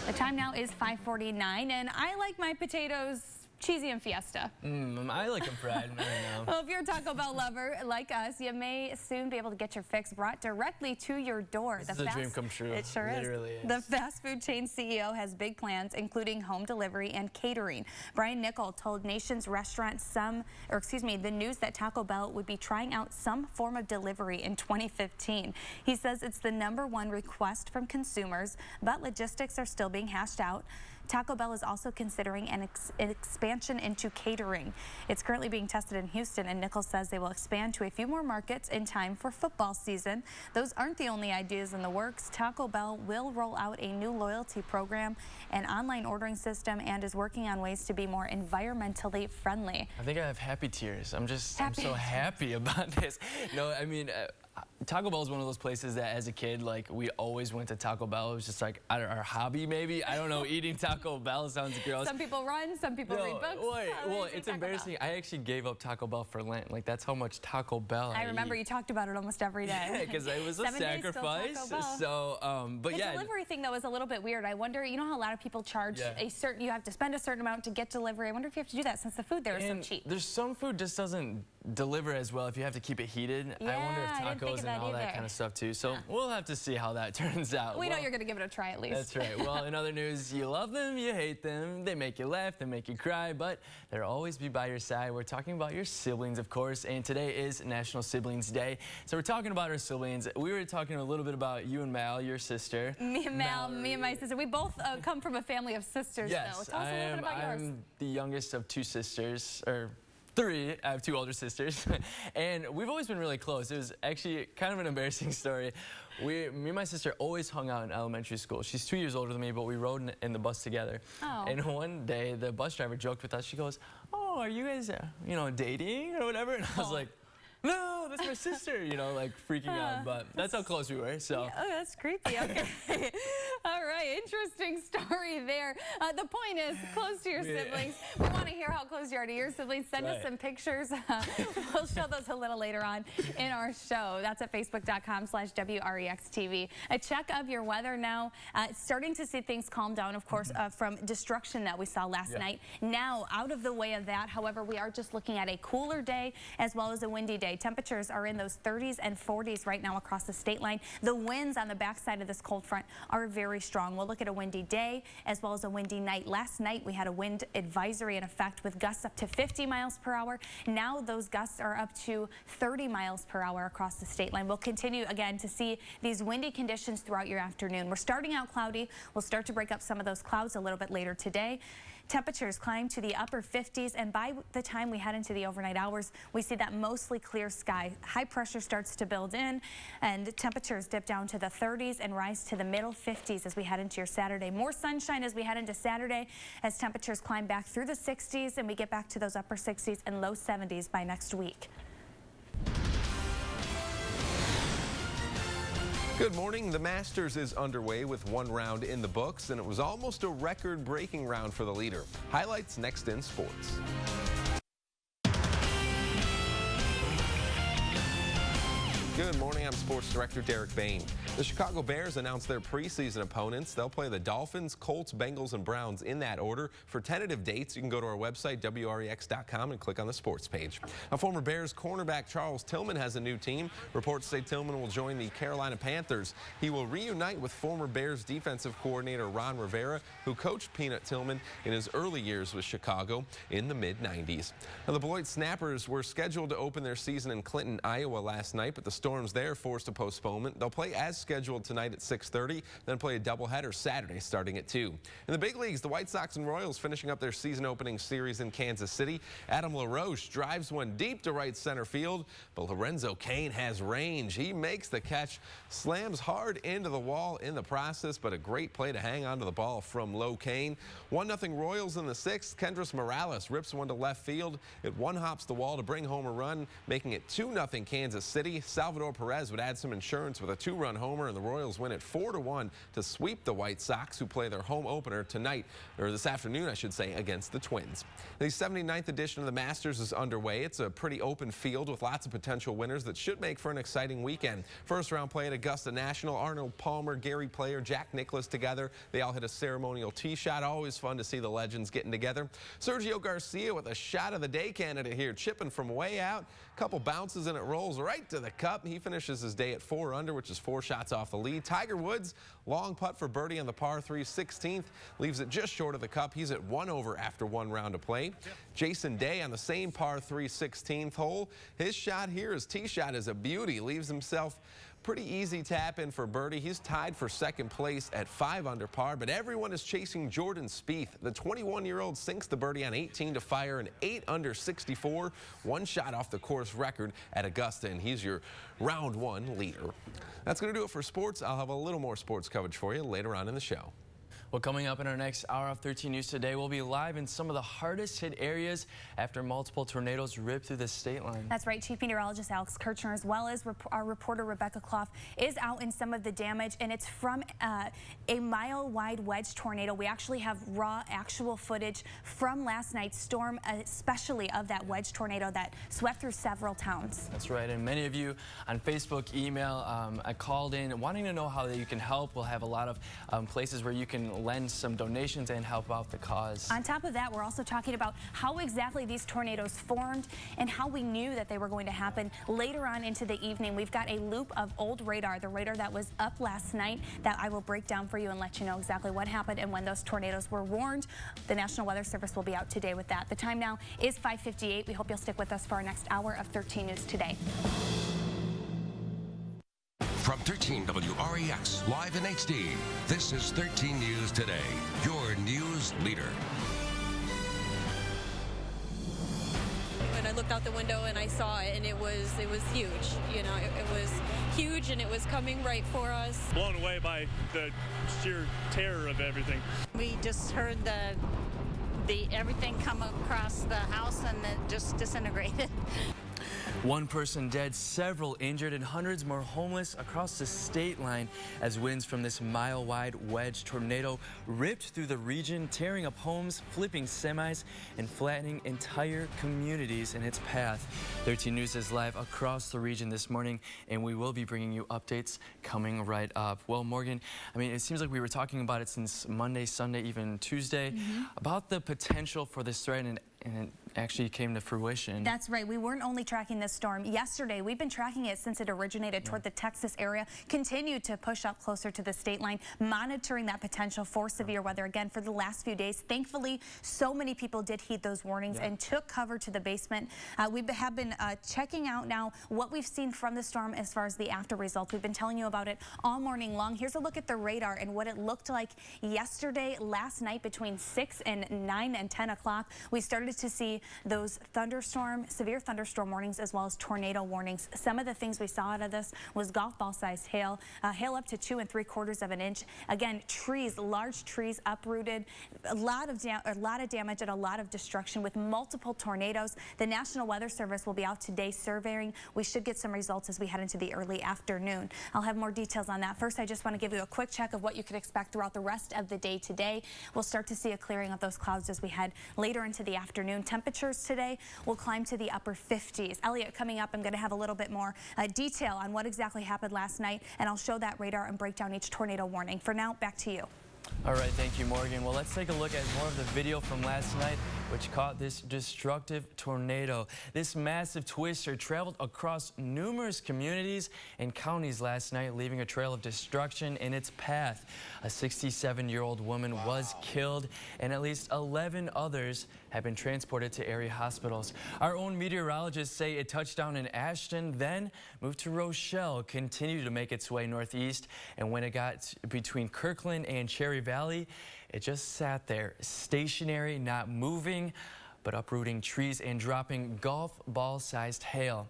Speaker 5: The time now is 5:49, and I like my potatoes cheesy and Fiesta.
Speaker 4: I like them fried. I don't know.
Speaker 5: Well, if you're a Taco Bell lover like us, you may soon be able to get your fix brought directly to your door.
Speaker 4: This is a dream come true.
Speaker 5: It sure
Speaker 4: Literally is.
Speaker 5: The fast food chain CEO has big plans, including home delivery and catering. Brian Nichol told Nation's Restaurant the news that Taco Bell would be trying out some form of delivery in 2015. He says it's the #1 request from consumers, but logistics are still being hashed out. Taco Bell is also considering an expansion into catering. It's currently being tested in Houston, and Nichols says they will expand to a few more markets in time for football season. Those aren't the only ideas in the works. Taco Bell will roll out a new loyalty program, an online ordering system, and is working on ways to be more environmentally friendly.
Speaker 4: I think I have happy tears. I'm so happy about this. No, I mean, Taco Bell is one of those places that as a kid, like, we always went to Taco Bell. It was just like our hobby, maybe. I don't know, eating Taco Bell sounds gross.
Speaker 5: Some people run, some people read books.
Speaker 4: Well, it's embarrassing. I actually gave up Taco Bell for Lent. Like, that's how much Taco Bell I
Speaker 5: remember you talked about it almost every day.
Speaker 4: Yeah, because it was a sacrifice. So, but yeah.
Speaker 5: The delivery thing, though, is a little bit weird. I wonder, you know how a lot of people charge you have to spend a certain amount to get delivery. I wonder if you have to do that since the food there is so cheap.
Speaker 4: There's some food just doesn't deliver as well if you have to keep it heated.
Speaker 5: Yeah,
Speaker 4: I wonder if tacos and all that kind of stuff too. So we'll have to see how that turns out.
Speaker 5: We know you're going to give it a try at least.
Speaker 4: That's right. Well, in other news, you love them, you hate them. They make you laugh, they make you cry, but they'll always be by your side. We're talking about your siblings, of course, and today is National Siblings Day. So we're talking about our siblings. We were talking a little bit about you and Mal, your sister.
Speaker 5: Me and Mal, me and my sister. We both come from a family of sisters,
Speaker 4: yes,
Speaker 5: though. Tell us a little bit about yours.
Speaker 4: I'm the youngest of 2 sisters, or 3. I have 2 older sisters, and we've always been really close. It was actually kind of an embarrassing story. Me and my sister always hung out in elementary school. She's 2 years older than me, but we rode in the bus together. Oh. And one day, the bus driver joked with us. She goes, "Oh, are you guys, dating or whatever?" And I was like, "No, that's my sister," like freaking out. But that's how close we were. So.
Speaker 3: Yeah, oh, that's creepy. Okay. All right, interesting story there. The point is, close to your siblings. We want to hear how close you are to your siblings. Send us some pictures. We'll show those a little later on in our show. That's at facebook.com/WREX-TV. A check of your weather now. Starting to see things calm down, of course, from destruction that we saw last night. Now, out of the way of that, however, we are just looking at a cooler day as well as a windy day. Temperatures are in those 30s and 40s right now across the state line. The winds on the backside of this cold front are very strong. We'll look at a windy day as well as a windy night. Last night we had a wind advisory in effect with gusts up to 50 miles per hour. Now those gusts are up to 30 miles per hour across the state line. We'll continue again to see these windy conditions throughout your afternoon. We're starting out cloudy. We'll start to break up some of those clouds a little bit later today. Temperatures climb to the upper 50s, and by the time we head into the overnight hours, we see that mostly clear sky. High pressure starts to build in, and temperatures dip down to the 30s and rise to the middle 50s as we head into your Saturday. More sunshine as we head into Saturday as temperatures climb back through the 60s, and we get back to those upper 60s and low 70s by next week.
Speaker 17: Good morning. The Masters is underway with 1 round in the books, and it was almost a record-breaking round for the leader. Highlights next in sports. Good morning, I'm Sports Director Derek Bayne. The Chicago Bears announced their preseason opponents. They'll play the Dolphins, Colts, Bengals, and Browns in that order. For tentative dates, you can go to our website, WREX.com, and click on the sports page. A former Bears cornerback Charles Tillman has a new team. Reports say Tillman will join the Carolina Panthers. He will reunite with former Bears defensive coordinator Ron Rivera, who coached Peanut Tillman in his early years with Chicago in the mid-90s. Now, the Beloit Snappers were scheduled to open their season in Clinton, Iowa last night, but the Storms there forced a postponement. They'll play as scheduled tonight at 6:30, then play a doubleheader Saturday starting at 2. In the big leagues, the White Sox and Royals finishing up their season-opening series in Kansas City. Adam LaRoche drives one deep to right center field, but Lorenzo Cain has range. He makes the catch, slams hard into the wall in the process, but a great play to hang onto the ball from Lo Cain. 1-0 Royals in the 6th. Kendrys Morales rips one to left field. It one-hops the wall to bring home a run, making it 2-0 Kansas City. Salvador Perez would add some insurance with a 2-run homer, and the Royals win it 4-1 to sweep the White Sox, who play their home opener tonight, or this afternoon, I should say, against the Twins. The 79th edition of the Masters is underway. It's a pretty open field with lots of potential winners that should make for an exciting weekend. First round play at Augusta National, Arnold Palmer, Gary Player, Jack Nicklaus together. They all hit a ceremonial tee shot. Always fun to see the legends getting together. Sergio Garcia with a shot of the day candidate here, chipping from way out. Couple bounces and it rolls right to the cup. He finishes his day at 4 under, which is 4 shots off the lead. Tiger Woods, long putt for birdie on the par 3 16th, leaves it just short of the cup. He's at 1 over after 1 round to play. Jason Day on the same par 3 16th hole. His shot here, his tee shot, is a beauty. Leaves himself pretty easy tap in for birdie. He's tied for 2nd place at 5 under par, but everyone is chasing Jordan Spieth. The 21-year-old sinks the birdie on 18 to fire an 8 under 64, 1 shot off the course record at Augusta, and he's your round 1 leader. That's going to do it for sports. I'll have a little more sports coverage for you later on in the show.
Speaker 4: Well, coming up in our next hour of 13 News Today, we'll be live in some of the hardest hit areas after multiple tornadoes ripped through the state line.
Speaker 5: That's right. Chief Meteorologist Alex Kirchner, as well as our reporter Rebecca Klopf, is out in some of the damage, and it's from a mile-wide wedge tornado. We actually have raw, actual footage from last night's storm, especially of that wedge tornado that swept through several towns.
Speaker 4: That's right, and many of you on Facebook, email, I called in wanting to know how you can help. We'll have a lot of places where you can lend some donations and help out the cause.
Speaker 5: On top of that, we're also talking about how exactly these tornadoes formed and how we knew that they were going to happen. Later on into the evening, we've got a loop of old radar, the radar that was up last night, that I will break down for you and let you know exactly what happened and when those tornadoes were warned. The National Weather Service will be out today with that. The time now is 5:58. We hope you'll stick with us for our next hour of 13 News Today.
Speaker 18: From 13 WREX, live in HD, this is 13 News Today, your news leader.
Speaker 1: When looked out the window and I saw it, and it was huge. You know, it was huge, and it was coming right for us.
Speaker 10: Blown away by the sheer terror of everything.
Speaker 11: We just heard the everything come across the house, and it just disintegrated.
Speaker 4: One person dead, several injured, and hundreds more homeless across the state line as winds from this mile-wide wedge tornado ripped through the region, tearing up homes, flipping semis, and flattening entire communities in its path. 13 News is live across the region this morning, and we will be bringing you updates coming right up. Well, Morgan, I mean, it seems like we were talking about it since Monday, Sunday, even Tuesday, about the potential for this threat, and it actually came to fruition.
Speaker 5: That's right. We weren't only tracking this storm yesterday. We've been tracking it since it originated toward the Texas area, continued to push up closer to the state line, monitoring that potential for severe weather again for the last few days. Thankfully, so many people did heed those warnings and took cover to the basement. We have been checking out now what we've seen from the storm as far as the after results. We've been telling you about it all morning long. Here's a look at the radar and what it looked like yesterday, last night between 6 and 9 and 10 o'clock. We started to see those severe thunderstorm warnings as well as tornado warnings. Some of the things we saw out of this was golf ball sized hail, hail up to 2 3/4 of an inch. Again, trees, large trees uprooted, a lot of damage and a lot of destruction with multiple tornadoes. The National Weather Service will be out today surveying. We should get some results as we head into the early afternoon. I'll have more details on that. First, I just want to give you a quick check of what you could expect throughout the rest of the day today. We'll start to see a clearing of those clouds as we head later into the afternoon. Temperatures today will climb to the upper 50s. Elliot, coming up, I'm going to have a little bit more detail on what exactly happened last night, and I'll show that radar and break down each tornado warning. For now, back to you.
Speaker 4: All right, thank you, Morgan. Well, let's take a look at more of the video from last night, which caught this destructive tornado. This massive twister traveled across numerous communities and counties last night, leaving a trail of destruction in its path. A 67-year-old woman was killed, and at least 11 others have been transported to area hospitals. Our own meteorologists say it touched down in Ashton, then moved to Rochelle, continued to make its way northeast, and when it got between Kirkland and Cherry Valley, it just sat there, stationary, not moving, but uprooting trees and dropping golf ball-sized hail.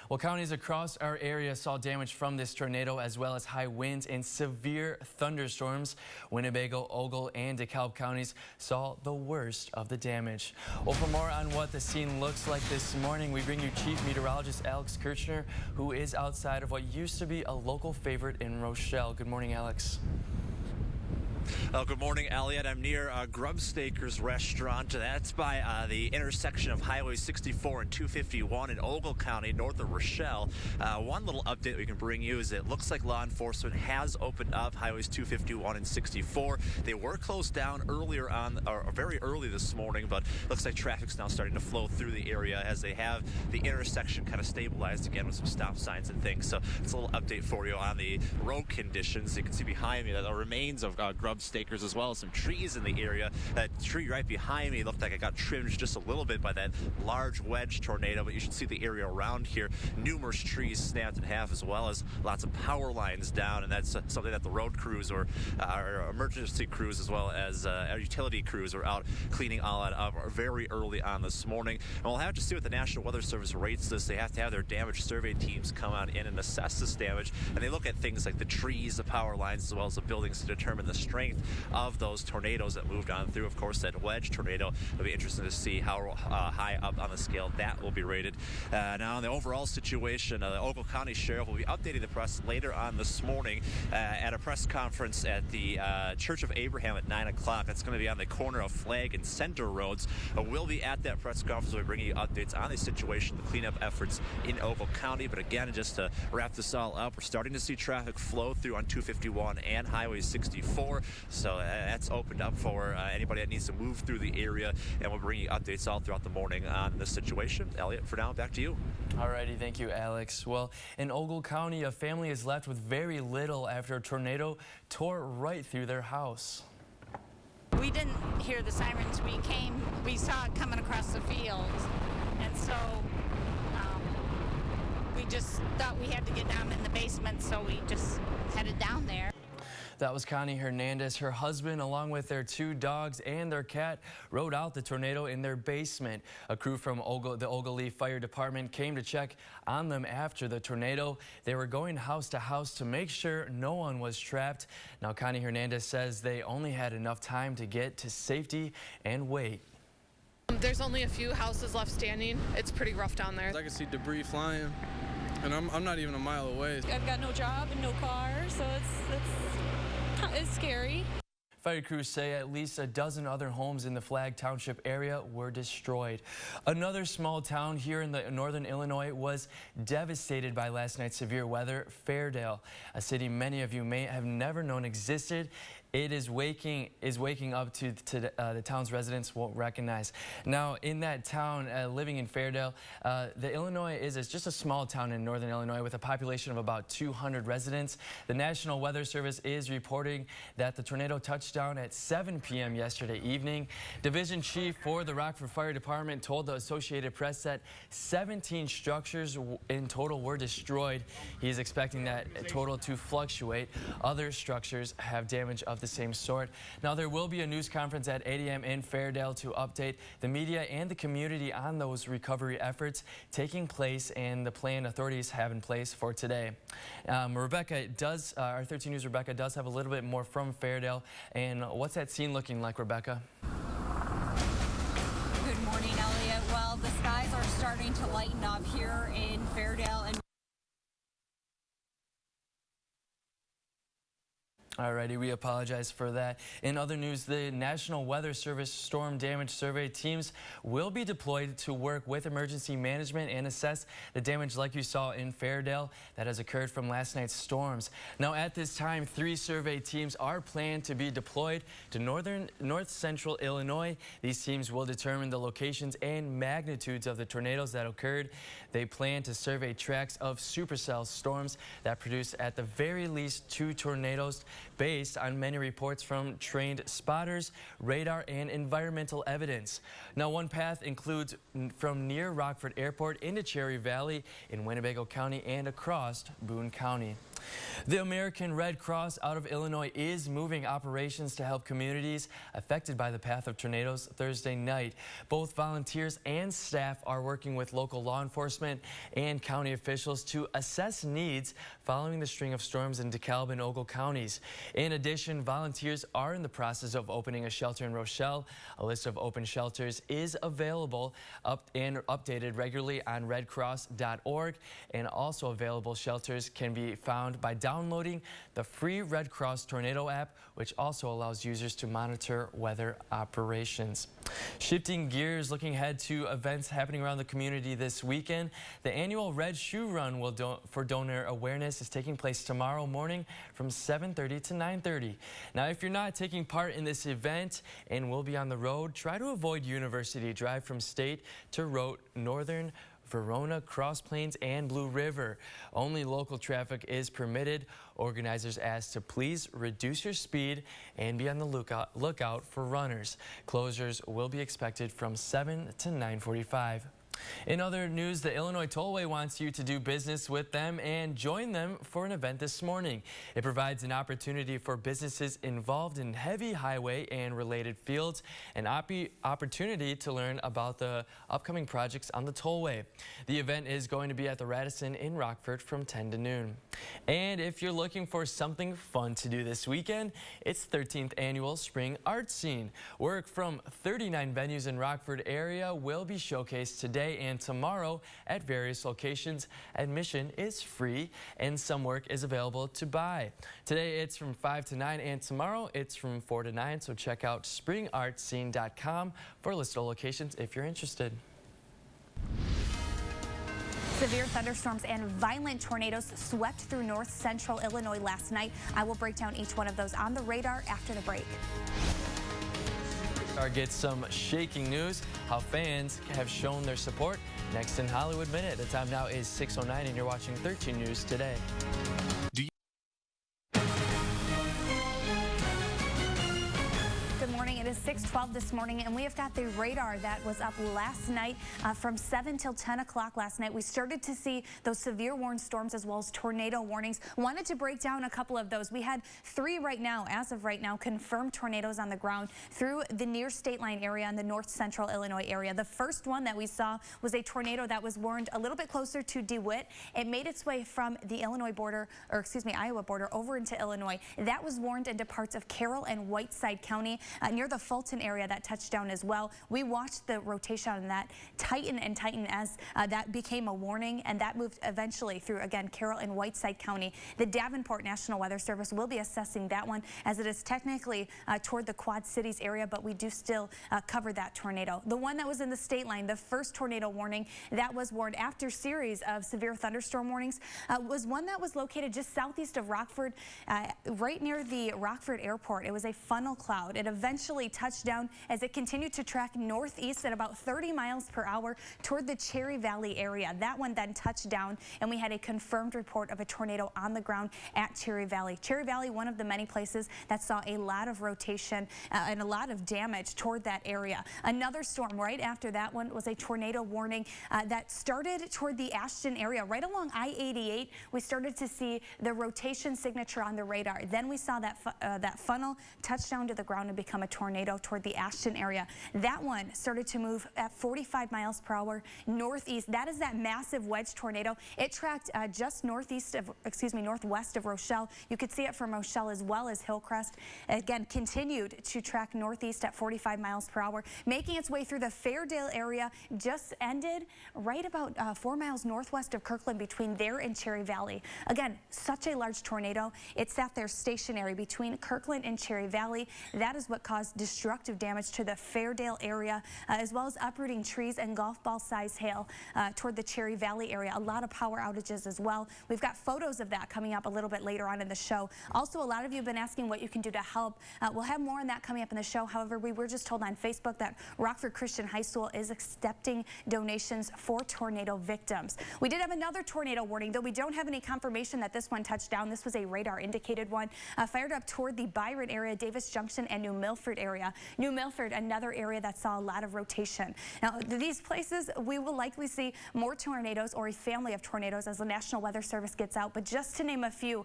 Speaker 4: Well, counties across our area saw damage from this tornado, as well as high winds and severe thunderstorms. Winnebago, Ogle, and DeKalb counties saw the worst of the damage. Well, for more on what the scene looks like this morning, we bring you Chief Meteorologist Alex Kirchner, who is outside of what used to be a local favorite in Rochelle. Good morning, Alex.
Speaker 13: Good morning, Elliot. I'm near Grubstaker's restaurant. That's by the intersection of Highway 64 and 251 in Ogle County, north of Rochelle. One little update we can bring you is it looks like law enforcement has opened up Highways 251 and 64. They were closed down earlier on, or very early this morning, but looks like traffic's now starting to flow through the area as they have the intersection kind of stabilized again with some stop signs and things. So it's a little update for you on the road conditions. You can see behind me the remains of Grubstakers, as well as some trees in the area. That tree right behind me looked like it got trimmed just a little bit by that large wedge tornado, but you should see the area around here. Numerous trees snapped in half, as well as lots of power lines down, and that's something that the road crews or our emergency crews, as well as our utility crews, are out cleaning all that up very early on this morning. And we'll have to see what the National Weather Service rates this. They have to have their damage survey teams come on in and assess this damage, and they look at things like the trees, the power lines, as well as the buildings to determine the strength of those tornadoes that moved on through. Of course, that wedge tornado, it'll be interesting to see how high up on the scale that will be rated. Now, in the overall situation, the Ogle County Sheriff will be updating the press later on this morning at a press conference at the Church of Abraham at 9 o'clock. That's going to be on the corner of Flag and Center Roads. We'll be at that press conference. We'll be bringing you updates on the situation, the cleanup efforts in Ogle County. But again, just to wrap this all up, we're starting to see traffic flow through on 251 and Highway 64. So that's opened up for anybody that needs to move through the area, and we'll bring you updates all throughout the morning on this situation. Elliot, for now, back to you.
Speaker 4: Alrighty, thank you, Alex. Well, in Ogle County, a family is left with very little after a tornado tore right through their house.
Speaker 11: We didn't hear the sirens. We saw it coming across the field, and so we just thought we had to get down in the basement, so we just headed down there.
Speaker 4: That was Connie Hernandez. Her husband, along with their 2 dogs and their cat, rode out the tornado in their basement. A crew from the Ogilvie Fire Department came to check on them after the tornado. They were going house to house to make sure no one was trapped. Now, Connie Hernandez says they only had enough time to get to safety and wait.
Speaker 8: There's only a few houses left standing. It's pretty rough down there.
Speaker 9: I can see debris flying, and I'm not even a mile away.
Speaker 1: I've got no job and no car, so it's scary.
Speaker 4: Fire crews say at least a dozen other homes in the Flag Township area were destroyed. Another small town here in the northern Illinois was devastated by last night's severe weather, Fairdale, a city many of you may have never known existed. It is waking up to the town's residents won't recognize. Now, in that town, living in Fairdale, the Illinois is just a small town in northern Illinois with a population of about 200 residents. The National Weather Service is reporting that the tornado touched down at 7 p.m. yesterday evening. Division Chief for the Rockford Fire Department told the Associated Press that 17 structures in total were destroyed. He is expecting that total to fluctuate. Other structures have damage of the same sort. Now, there will be a news conference at 8 a.m. in Fairdale to update the media and the community on those recovery efforts taking place and the plan authorities have in place for today. Rebecca does, our 13 News Rebecca does have a little bit more from Fairdale. And what's that scene looking like, Rebecca?
Speaker 19: Good morning, Elliot. Well, the skies are starting to lighten up here in Fairdale. And
Speaker 4: Alrighty, we apologize for that. In other news, the National Weather Service Storm Damage Survey teams will be deployed to work with emergency management and assess the damage like you saw in Fairdale that has occurred from last night's storms. Now, at this time, 3 survey teams are planned to be deployed to north central Illinois. These teams will determine the locations and magnitudes of the tornadoes that occurred. They plan to survey tracks of supercell storms that produce at the very least 2 tornadoes, based on many reports from trained spotters, radar, and environmental evidence. Now, one path includes from near Rockford Airport into Cherry Valley in Winnebago County and across Boone County. The American Red Cross out of Illinois is moving operations to help communities affected by the path of tornadoes Thursday night. Both volunteers and staff are working with local law enforcement and county officials to assess needs following the string of storms in DeKalb and Ogle counties. In addition, volunteers are in the process of opening a shelter in Rochelle. A list of open shelters is available and updated regularly on redcross.org, and also available shelters can be found by downloading the free Red Cross Tornado app, which also allows users to monitor weather operations. Shifting gears, looking ahead to events happening around the community this weekend. The annual Red Shoe Run for donor awareness is taking place tomorrow morning from 7:30 to 9:30. Now, if you're not taking part in this event and will be on the road, try to avoid University Drive from State to Northern Verona, Cross Plains, and Blue River. Only local traffic is permitted. Organizers ask to please reduce your speed and be on the lookout for runners. Closures will be expected from 7 to 9:45. In other news, the Illinois Tollway wants you to do business with them and join them for an event this morning. It provides an opportunity for businesses involved in heavy highway and related fields, an opportunity to learn about the upcoming projects on the tollway. The event is going to be at the Radisson in Rockford from 10 to noon. And if you're looking for something fun to do this weekend, it's 13th Annual Spring Art Scene. Work from 39 venues in Rockford area will be showcased today and tomorrow at various locations. Admission is free and some work is available to buy. Today it's from 5 to 9 and tomorrow it's from 4 to 9. So check out springartscene.com for a list of locations if you're interested.
Speaker 5: Severe thunderstorms and violent tornadoes swept through north central Illinois last night. I will break down each one of those on the radar after the break.
Speaker 4: Get some shaking news, how fans have shown their support. Next in Hollywood Minute. The time now is 6:09 and you're watching 13 News Today.
Speaker 5: Good morning. It is 6:12. 12 this morning, and we have got the radar that was up last night from 7 till 10 o'clock last night. We started to see those severe warned storms as well as tornado warnings. Wanted to break down a couple of those. We had 3 right now, as of right now, confirmed tornadoes on the ground through the near state line area in the north central Illinois area. The first one that we saw was a tornado that was warned a little bit closer to DeWitt. It made its way from the Illinois border, or excuse me, Iowa border over into Illinois. That was warned into parts of Carroll and Whiteside County near the Fulton area. That touched down as well. We watched the rotation on that tighten and tighten as that became a warning, and that moved eventually through, again, Carroll and Whiteside County. The Davenport National Weather Service will be assessing that one as it is technically toward the Quad Cities area, but we do still cover that tornado. The one that was in the state line, the first tornado warning that was warned after series of severe thunderstorm warnings, was one that was located just southeast of Rockford, right near the Rockford Airport. It was a funnel cloud. It eventually touched down as it continued to track northeast at about 30 miles per hour toward the Cherry Valley area. That one then touched down, and we had a confirmed report of a tornado on the ground at Cherry Valley. Cherry Valley, one of the many places that saw a lot of rotation and a lot of damage toward that area. Another storm right after that one was a tornado warning that started toward the Ashton area. Right along I-88, we started to see the rotation signature on the radar. Then we saw that funnel touch down to the ground and become a tornado toward the Ashton area. That one started to move at 45 miles per hour northeast. That is that massive wedge tornado. It tracked just northwest of Rochelle. You could see it from Rochelle as well as Hillcrest. Again, continued to track northeast at 45 miles per hour, making its way through the Fairdale area. Just ended right about 4 miles northwest of Kirkland between there and Cherry Valley. Again, such a large tornado. It sat there stationary between Kirkland and Cherry Valley. That is what caused destructive damage to the Fairdale area, as well as uprooting trees and golf ball size hail toward the Cherry Valley area. A lot of power outages as well. We've got photos of that coming up a little bit later on in the show. Also, a lot of you have been asking what you can do to help. We'll have more on that coming up in the show. However, we were just told on Facebook that Rockford Christian High School is accepting donations for tornado victims. We did have another tornado warning, though we don't have any confirmation that this one touched down. This was a radar indicated one, fired up toward the Byron area, Davis Junction, and New Milford area. New Milford, another area that saw a lot of rotation. Now, these places, we will likely see more tornadoes or a family of tornadoes as the National Weather Service gets out. But just to name a few,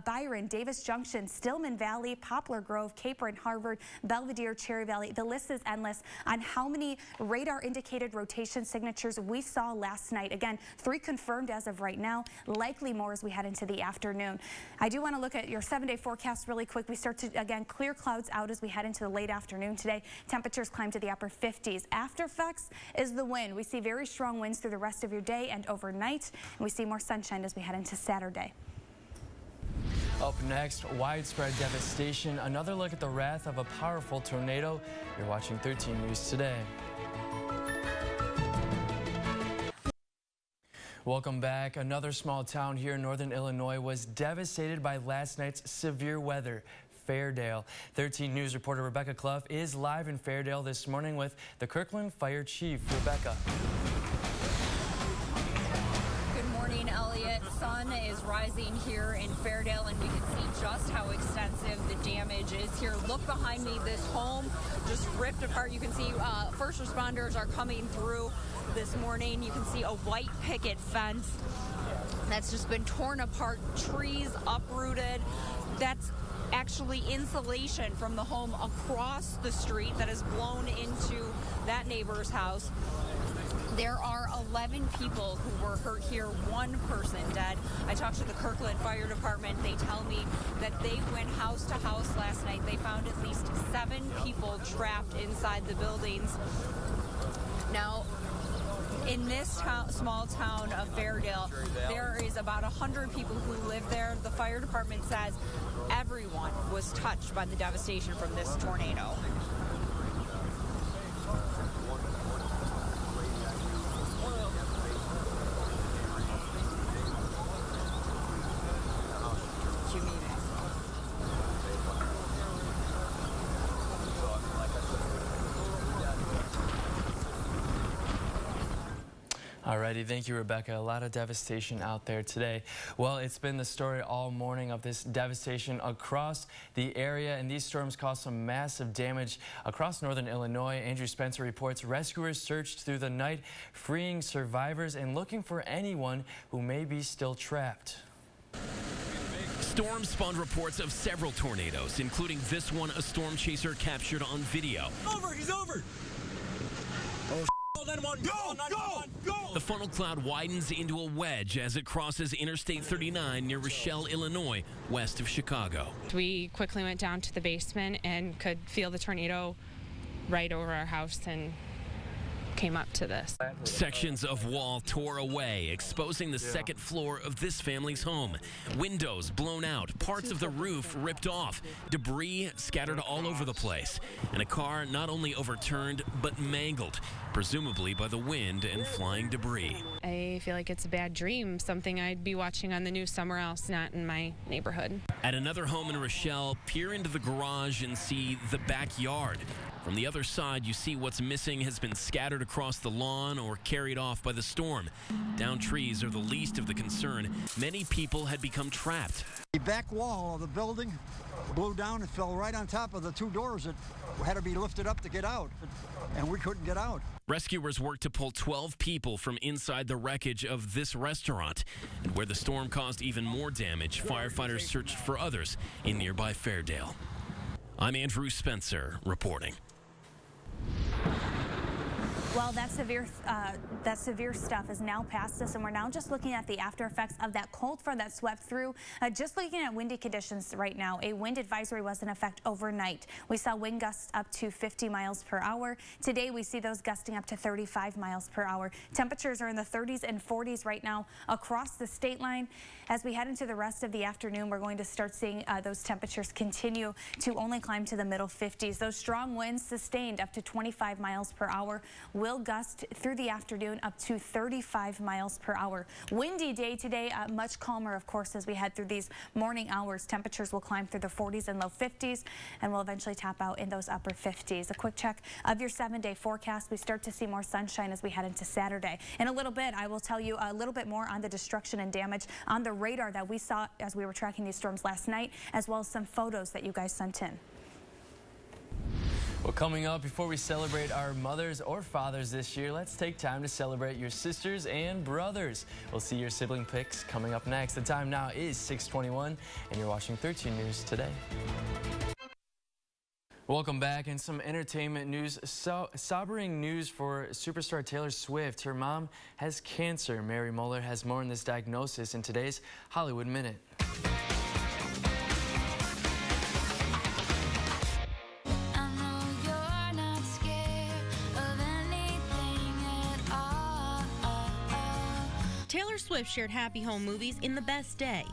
Speaker 5: Byron, Davis Junction, Stillman Valley, Poplar Grove, Capron, Harvard, Belvedere, Cherry Valley. The list is endless on how many radar indicated rotation signatures we saw last night. Again, 3 confirmed as of right now, likely more as we head into the afternoon. I do want to look at your 7-day forecast really quick. We start to, again, clear clouds out as we head into the late afternoon today. Temperatures climb to the upper 50s. After effects is the wind. We see very strong winds through the rest of your day and overnight. And we see more sunshine as we head into Saturday.
Speaker 4: Up next, widespread devastation. Another look at the wrath of a powerful tornado. You're watching 13 News Today. Welcome back. Another small town here in northern Illinois was devastated by last night's severe weather. Fairdale. 13 News reporter Rebecca Klopf is live in Fairdale this morning with the Kirkland Fire Chief. Rebecca.
Speaker 19: Good morning, Elliot. Sun is rising here in Fairdale, and we can see just how extensive the damage is here. Look behind me. This home just ripped apart. You can see first responders are coming through this morning. You can see a white picket fence that's just been torn apart, trees uprooted. That's actually insulation from the home across the street that has blown into that neighbor's house. There are 11 people who were hurt here, 1 person dead. I talked to the Kirkland Fire Department. They tell me that they went house to house last night. They found at least 7 people trapped inside the buildings. Now, in this small town of Fairdale, there is about 100 people who live there. The fire department says everyone was touched by the devastation from this tornado.
Speaker 4: Alrighty, thank you, Rebecca. A lot of devastation out there today. Well, it's been the story all morning of this devastation across the area, and these storms caused some massive damage across northern Illinois. Andrew Spencer reports rescuers searched through the night, freeing survivors and looking for anyone who may be still trapped.
Speaker 21: Storm spawned reports of several tornadoes, including this one a storm chaser captured on video.
Speaker 22: Over! He's over! Oh, go!
Speaker 21: The funnel cloud widens into a wedge as it crosses Interstate 39 near Rochelle, Illinois, west of Chicago.
Speaker 23: We quickly went down to the basement and could feel the tornado right over our house and came up to this.
Speaker 21: Sections of wall tore away, exposing the second floor of this family's home. Windows blown out, parts of the roof ripped off, debris scattered all over the place, and a car not only overturned but mangled, presumably by the wind and flying debris.
Speaker 23: I feel like it's a bad dream, something I'd be watching on the news somewhere else, not in my neighborhood.
Speaker 21: At another home in Rochelle, peer into the garage and see the backyard. From the other side, you see what's missing has been scattered across the lawn or carried off by the storm. Downed trees are the least of the concern. Many people had become trapped.
Speaker 2: The back wall of the building blew down and fell right on top of the two doors that had to be lifted up to get out, and we couldn't get out.
Speaker 21: Rescuers worked to pull 12 people from inside the wreckage of this restaurant. And where the storm caused even more damage, firefighters searched for others in nearby Fairdale. I'm Andrew Spencer reporting.
Speaker 5: Well, that severe stuff is now past us, and we're now just looking at the after effects of that cold front that swept through. Just looking at windy conditions right now, a wind advisory was in effect overnight. We saw wind gusts up to 50 miles per hour. Today, we see those gusting up to 35 miles per hour. Temperatures are in the 30s and 40s right now across the state line. As we head into the rest of the afternoon, we're going to start seeing those temperatures continue to only climb to the middle 50s. Those strong winds sustained up to 25 miles per hour will gust through the afternoon up to 35 miles per hour. Windy day today, much calmer, of course, as we head through these morning hours. Temperatures will climb through the 40s and low 50s and will eventually top out in those upper 50s. A quick check of your 7-day forecast. We start to see more sunshine as we head into Saturday. In a little bit, I will tell you a little bit more on the destruction and damage on the radar that we saw as we were tracking these storms last night, as well as some photos that you guys sent in.
Speaker 4: Well, coming up, before we celebrate our mothers or fathers this year, let's take time to celebrate your sisters and brothers. We'll see your sibling pics coming up next. The time now is 6:21, and you're watching 13 News Today. Welcome back, and some entertainment news. Sobering news for superstar Taylor Swift. Her mom has cancer. Mary Muller has more on this diagnosis in today's Hollywood Minute.
Speaker 12: Taylor Swift shared Happy Home movies in The Best Day.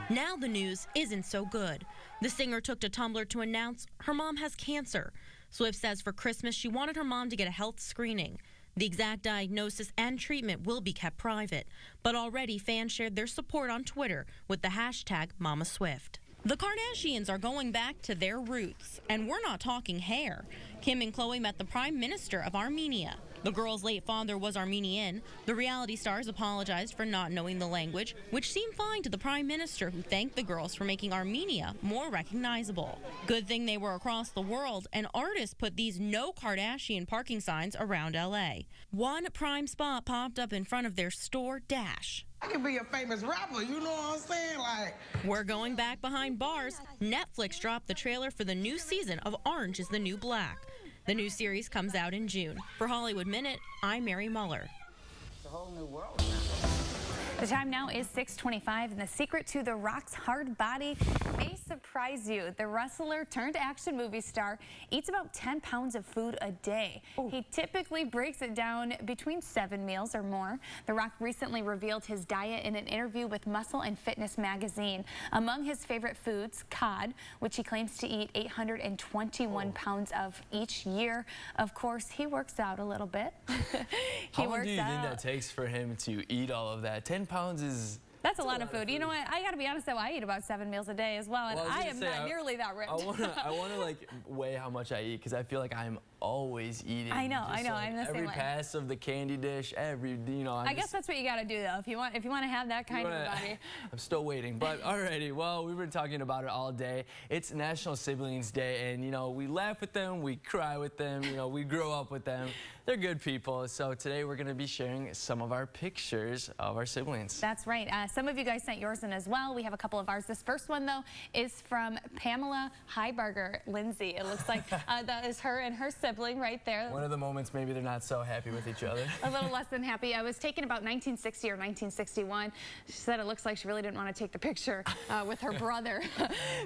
Speaker 12: Now the news isn't so good. The singer took to Tumblr to announce her mom has cancer. Swift says for Christmas she wanted her mom to get a health screening. The exact diagnosis and treatment will be kept private, but already fans shared their support on Twitter with the hashtag #MamaSwift. The Kardashians are going back to their roots, and we're not talking hair. Kim and Khloe met the Prime Minister of Armenia. The girl's late father was Armenian. The reality stars apologized for not knowing the language, which seemed fine to the Prime Minister, who thanked the girls for making Armenia more recognizable. Good thing they were across the world, and artists put these No Kardashian parking signs around LA. One prime spot popped up in front of their store, Dash.
Speaker 14: I can be a famous rapper, you know what I'm saying? Like,
Speaker 12: we're going back behind bars. Netflix dropped the trailer for the new season of Orange is the New Black. The new series comes out in June. For Hollywood Minute, I'm Mary Muller.
Speaker 14: it's a whole new world now.
Speaker 5: The time now is 6:25, and the secret to The Rock's hard body may surprise you. The wrestler turned action movie star eats about 10 pounds of food a day. Ooh. He typically breaks it down between 7 meals or more. The Rock recently revealed his diet in an interview with Muscle and Fitness magazine. Among his favorite foods, cod, which he claims to eat 821 pounds of each year. Of course, he works out a little bit.
Speaker 4: How long do you think that takes for him to eat all of that? 10 pounds is
Speaker 3: That's a lot of food. You know what? I got to be honest though, I eat about 7 meals a day as well, and I am not nearly that ripped.
Speaker 4: I want to like weigh how much I eat because I feel like I'm always eating.
Speaker 3: I know.
Speaker 4: Like,
Speaker 3: I'm the same way.
Speaker 4: Every pass of the candy dish,
Speaker 3: I guess that's what you got to do though. If you want to have that kind of a body.
Speaker 4: I'm still waiting, but alrighty. Well, we've been talking about it all day. It's National Siblings Day, and we laugh with them, we cry with them, we grow up with them. They're good people. So today we're going to be sharing some of our pictures of our siblings.
Speaker 3: That's right. Some of you guys sent yours in as well. We have a couple of ours. This first one though is from Pamela Heiberger Lindsey. It looks like that is her and her sibling right there.
Speaker 4: One of the moments maybe they're not so happy with each other.
Speaker 3: A little less than happy. I was taken about 1960 or 1961. She said it looks like she really didn't want to take the picture with her brother.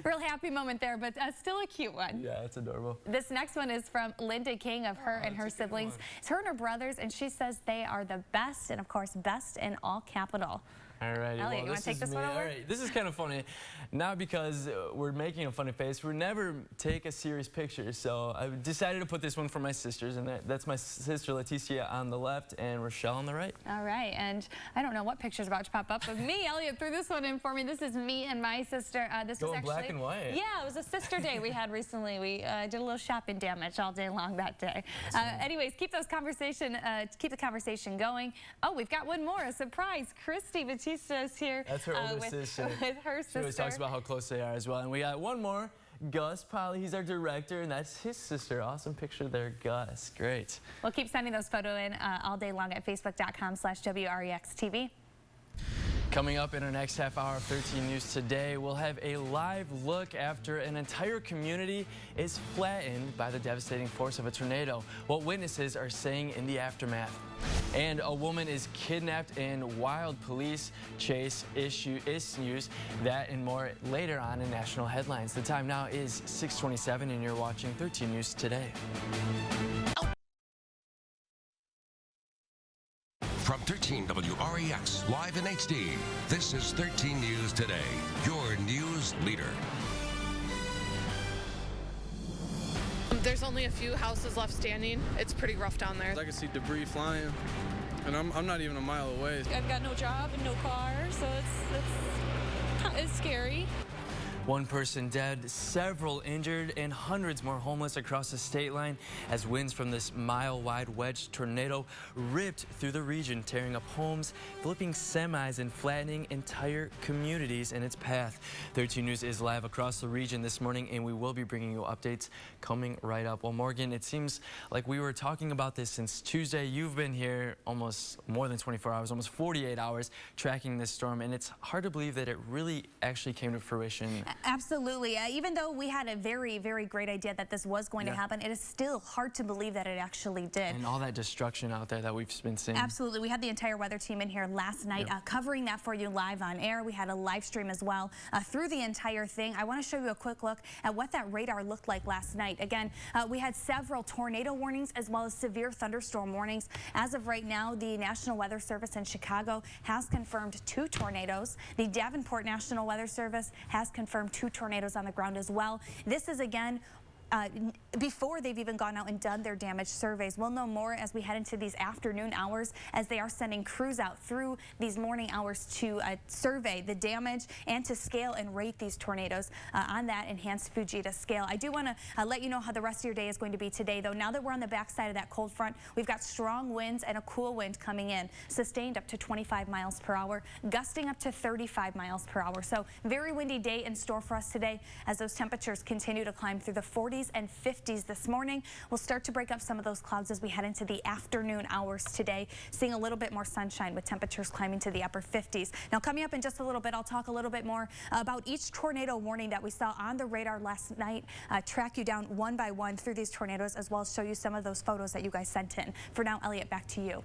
Speaker 3: Real happy moment there, but still a cute one.
Speaker 4: Yeah, it's adorable.
Speaker 3: This next one is from Linda King of her and her siblings. It's her and her brothers, and she says they are the best, and of course, best in all capital.
Speaker 4: All right,
Speaker 3: Elliot, you want to take this one over?
Speaker 4: All right, this is kind of funny, not because we're making a funny face. We never take a serious picture, so I decided to put this one for my sisters, and that's my sister Battista on the left and Rochelle on the right.
Speaker 3: All right, and I don't know what picture's about to pop up, but me, Elliot, threw this one in for me. This is me and my sister. This was actually
Speaker 4: black and white.
Speaker 3: Yeah, it was a sister day we had recently. We did a little shopping damage all day long that day. Anyways, keep the conversation going. Oh, we've got one more, a surprise. Christie Battista is here.
Speaker 4: That's her older sister.
Speaker 3: With her sister.
Speaker 4: She always talks about how close they are as well. And we got one more, Gus Polly. He's our director, and that's his sister. Awesome picture there, Gus. Great.
Speaker 3: We'll keep sending those photos in all day long at facebook.com/WREX TV.
Speaker 4: Coming up in our next half hour of 13 News Today, we'll have a live look after an entire community is flattened by the devastating force of a tornado, what witnesses are saying in the aftermath. And a woman is kidnapped in wild police chase issues. That and more later on in national headlines. The time now is 6:27 and you're watching 13 News Today.
Speaker 18: From 13 WREX, live in HD, this is 13 News Today, your news leader.
Speaker 8: There's only a few houses left standing. It's pretty rough down there.
Speaker 9: I can see debris flying, and I'm not even a mile away.
Speaker 1: I've got no job and no car, so it's scary.
Speaker 4: One person dead, several injured, and hundreds more homeless across the state line as winds from this mile-wide wedge tornado ripped through the region, tearing up homes, flipping semis, and flattening entire communities in its path. 13 News is live across the region this morning, and we will be bringing you updates coming right up. Well, Morgan, it seems like we were talking about this since Tuesday. You've been here almost more than 24 hours, almost 48 hours, tracking this storm, and it's hard to believe that it really actually came to fruition.
Speaker 5: Absolutely. Even though we had a very, very great idea that this was going to happen, it is still hard to believe that it actually did.
Speaker 4: And all that destruction out there that we've been seeing.
Speaker 5: Absolutely. We had the entire weather team in here last night covering that for you live on air. We had a live stream as well through the entire thing. I want to show you a quick look at what that radar looked like last night. Again, we had several tornado warnings as well as severe thunderstorm warnings. As of right now, the National Weather Service in Chicago has confirmed 2 tornadoes. The Davenport National Weather Service has confirmed 2 tornadoes on the ground as well. This is again before they've even gone out and done their damage surveys. We'll know more as we head into these afternoon hours as they are sending crews out through these morning hours to survey the damage and to scale and rate these tornadoes on that enhanced Fujita scale. I do want to let you know how the rest of your day is going to be today, though. Now that we're on the backside of that cold front, we've got strong winds and a cool wind coming in, sustained up to 25 miles per hour, gusting up to 35 miles per hour. So very windy day in store for us today as those temperatures continue to climb through the 40s and 50s this morning. We'll start to break up some of those clouds as we head into the afternoon hours today, seeing a little bit more sunshine with temperatures climbing to the upper 50s. Now, coming up in just a little bit, I'll talk a little bit more about each tornado warning that we saw on the radar last night, track you down one by one through these tornadoes, as well as show you some of those photos that you guys sent in. For now, Elliot, back to you.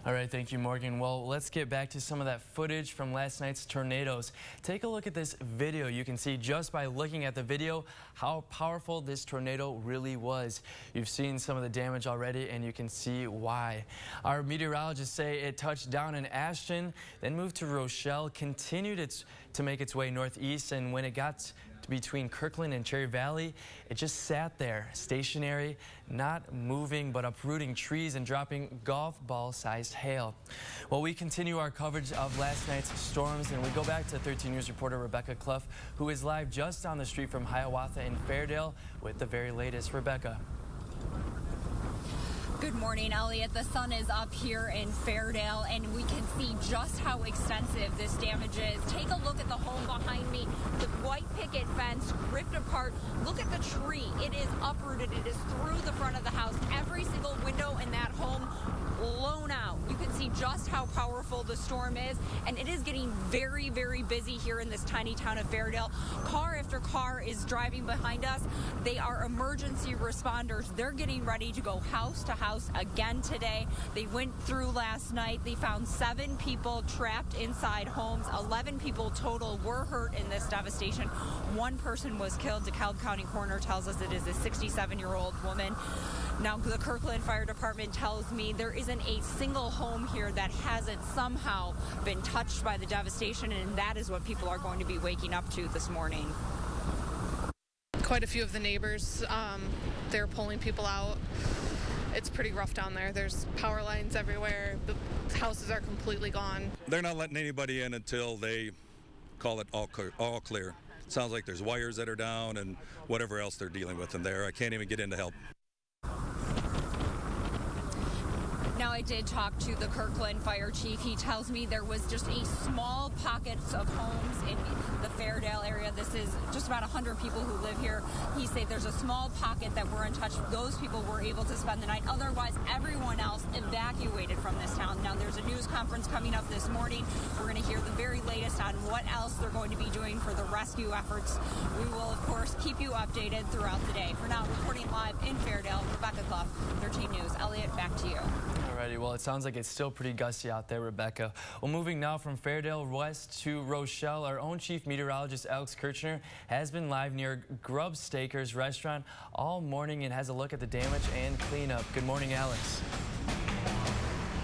Speaker 4: All right, thank you, Morgan. Well, let's get back to some of that footage from last night's tornadoes. Take a look at this video. You can see just by looking at the video how powerful this tornado really was. You've seen some of the damage already, and you can see why. Our meteorologists say it touched down in Ashton, then moved to Rochelle, continued to make its way northeast, and when it got between Kirkland and Cherry Valley. It just sat there, stationary, not moving, but uprooting trees and dropping golf ball-sized hail. Well, we continue our coverage of last night's storms, and we go back to 13 News reporter Rebecca Klopf, who is live just on the street from Hiawatha in Fairdale with the very latest. Rebecca.
Speaker 19: Good morning, Elliot. The sun is up here in Fairdale, and we can see just how extensive this damage is. Take a look at the home behind me. The white picket fence ripped apart. Look at the tree. It is uprooted. It is through the front of the house. Every single window in that home blown out. You can see just how powerful the storm is, and it is getting very, very busy here in this tiny town of Fairdale. Car after car is driving behind us. They are emergency responders. They're getting ready to go house to house again today. They went through last night. They found 7 people trapped inside homes. 11 people total were hurt in this devastation. 1 person was killed. DeKalb County Coroner tells us it is a 67-year-old woman. Now, the Kirkland Fire Department tells me there isn't a single home here that hasn't somehow been touched by the devastation, and that is what people are going to be waking up to this morning.
Speaker 8: Quite a few of the neighbors, they're pulling people out. It's pretty rough down there. There's power lines everywhere. The houses are completely gone.
Speaker 15: They're not letting anybody in until they call it all clear. It sounds like there's wires that are down and whatever else they're dealing with in there. I can't even get in to help.
Speaker 19: Now, I did talk to the Kirkland fire chief. He tells me there was just a small pockets of homes in the Fairdale area. This is just about 100 people who live here. He said there's a small pocket that were untouched. Those people were able to spend the night. Otherwise, everyone else evacuated from this town. Now, there's a news conference coming up this morning. We're going to hear the very latest on what else they're going to be doing for the rescue efforts. We will, of course, keep you updated throughout the day. For now, reporting live in Fairdale, Rebecca Klopf, 13 News. Elliot, back to you.
Speaker 4: Alrighty, well, it sounds like it's still pretty gusty out there, Rebecca. Well, moving now from Fairdale west to Rochelle, our own chief meteorologist, Alex Kirchner, has been live near Grubstaker's restaurant all morning and has a look at the damage and cleanup. Good morning, Alex.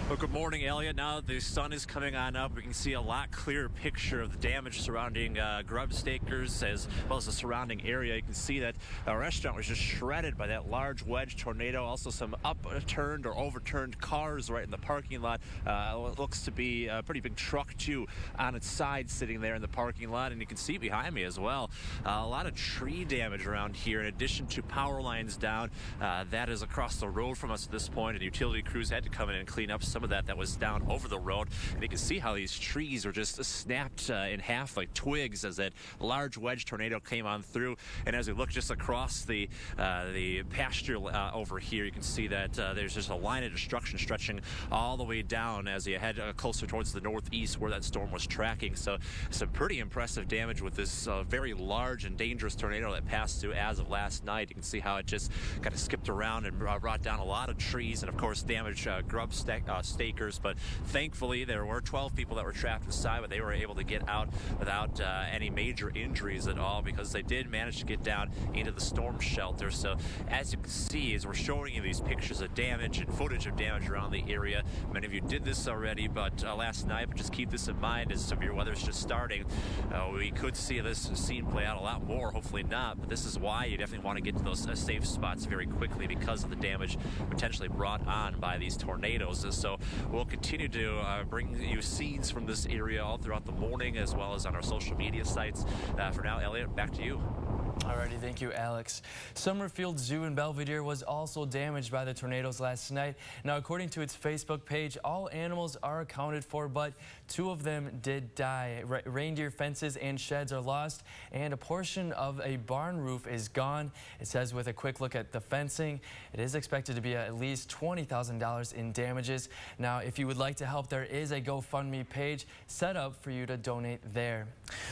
Speaker 13: Well, good morning, Elliot. Now the sun is coming on up, we can see a lot clearer picture of the damage surrounding Grubstakers as well as the surrounding area. You can see that our restaurant was just shredded by that large wedge tornado. Also some upturned or overturned cars right in the parking lot. It looks to be a pretty big truck, too, on its side sitting there in the parking lot. And you can see behind me as well a lot of tree damage around here in addition to power lines down. That is across the road from us at this point, and utility crews had to come in and clean up some of that was down over the road. And you can see how these trees are just snapped in half like twigs as that large wedge tornado came on through. And as we look just across the pasture over here, you can see that there's just a line of destruction stretching all the way down as you head closer towards the northeast where that storm was tracking. So some pretty impressive damage with this very large and dangerous tornado that passed through as of last night. You can see how it just kind of skipped around and brought down a lot of trees and, of course, damaged Grubstakers. But thankfully, there were 12 people that were trapped inside, but they were able to get out without any major injuries at all because they did manage to get down into the storm shelter. So as you can see, as we're showing you these pictures of damage and footage of damage around the area, many of you did this already, but last night, but just keep this in mind as severe weather is just starting. We could see this scene play out a lot more, hopefully not, but this is why you definitely want to get to those safe spots very quickly because of the damage potentially brought on by these tornadoes. And so we'll continue to bring you scenes from this area all throughout the morning as well as on our social media sites. For now, Elliot, back to you.
Speaker 4: Alrighty, thank you, Alex. Summerfield Zoo in Belvedere was also damaged by the tornadoes last night. Now, according to its Facebook page, all animals are accounted for, but 2 of them did die. Reindeer fences and sheds are lost, and a portion of a barn roof is gone. It says with a quick look at the fencing, it is expected to be at least $20,000 in damages. Now, if you would like to help, there is a GoFundMe page set up for you to donate there.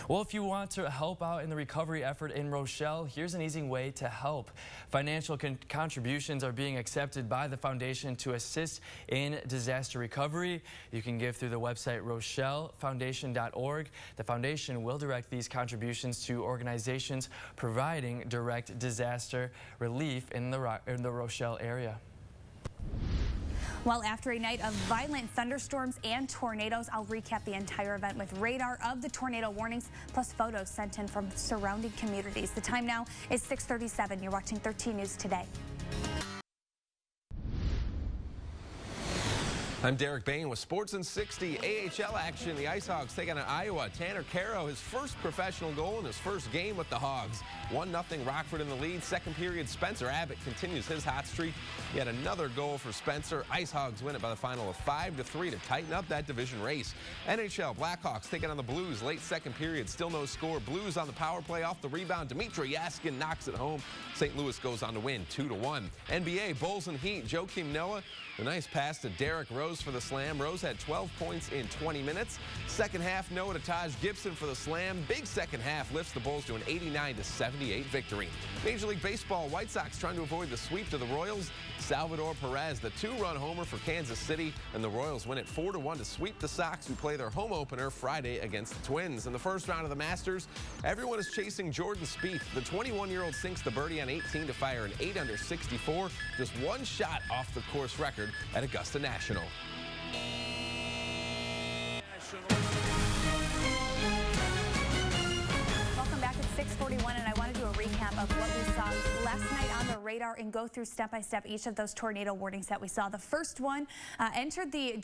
Speaker 4: Well, if you want to help out in the recovery effort in Rochelle, here's an easy way to help. Financial contributions are being accepted by the foundation to assist in disaster recovery. You can give through the website RochelleFoundation.org. The foundation will direct these contributions to organizations providing direct disaster relief in the Rochelle area.
Speaker 5: Well, after a night of violent thunderstorms and tornadoes, I'll recap the entire event with radar of the tornado warnings, plus photos sent in from surrounding communities. The time now is 6:37. You're watching 13 News Today.
Speaker 17: I'm Derek Bayne with Sports in 60 AHL action. The Ice Hogs take on Iowa. Tanner Caro, his first professional goal in his first game with the Hogs. 1-0 Rockford in the lead. Second period, Spencer Abbott continues his hot streak. Yet another goal for Spencer. Ice Hogs win it by the final of 5-3 to tighten up that division race. NHL Blackhawks taking on the Blues. Late second period, still no score. Blues on the power play off the rebound. Dmitry Yaskin knocks it home. St. Louis goes on to win 2-1. NBA Bulls and Heat. Joakim Noah. A nice pass to Derrick Rose for the slam. Rose had 12 points in 20 minutes. Second half, Noah to Taj Gibson for the slam. Big second half lifts the Bulls to an 89-78 victory. Major League Baseball, White Sox trying to avoid the sweep to the Royals. Salvador Perez, the 2-run homer for Kansas City, and the Royals win it 4-1 to sweep the Sox, who play their home opener Friday against the Twins. In the first round of the Masters, everyone is chasing Jordan Spieth. The 21-year-old sinks the birdie on 18 to fire an 8-under 64, just one shot off the course record at Augusta National.
Speaker 5: Welcome back at 6:41, and I want to do a recap of what we saw last night on the radar and go through step by step each of those tornado warnings that we saw. The first one entered the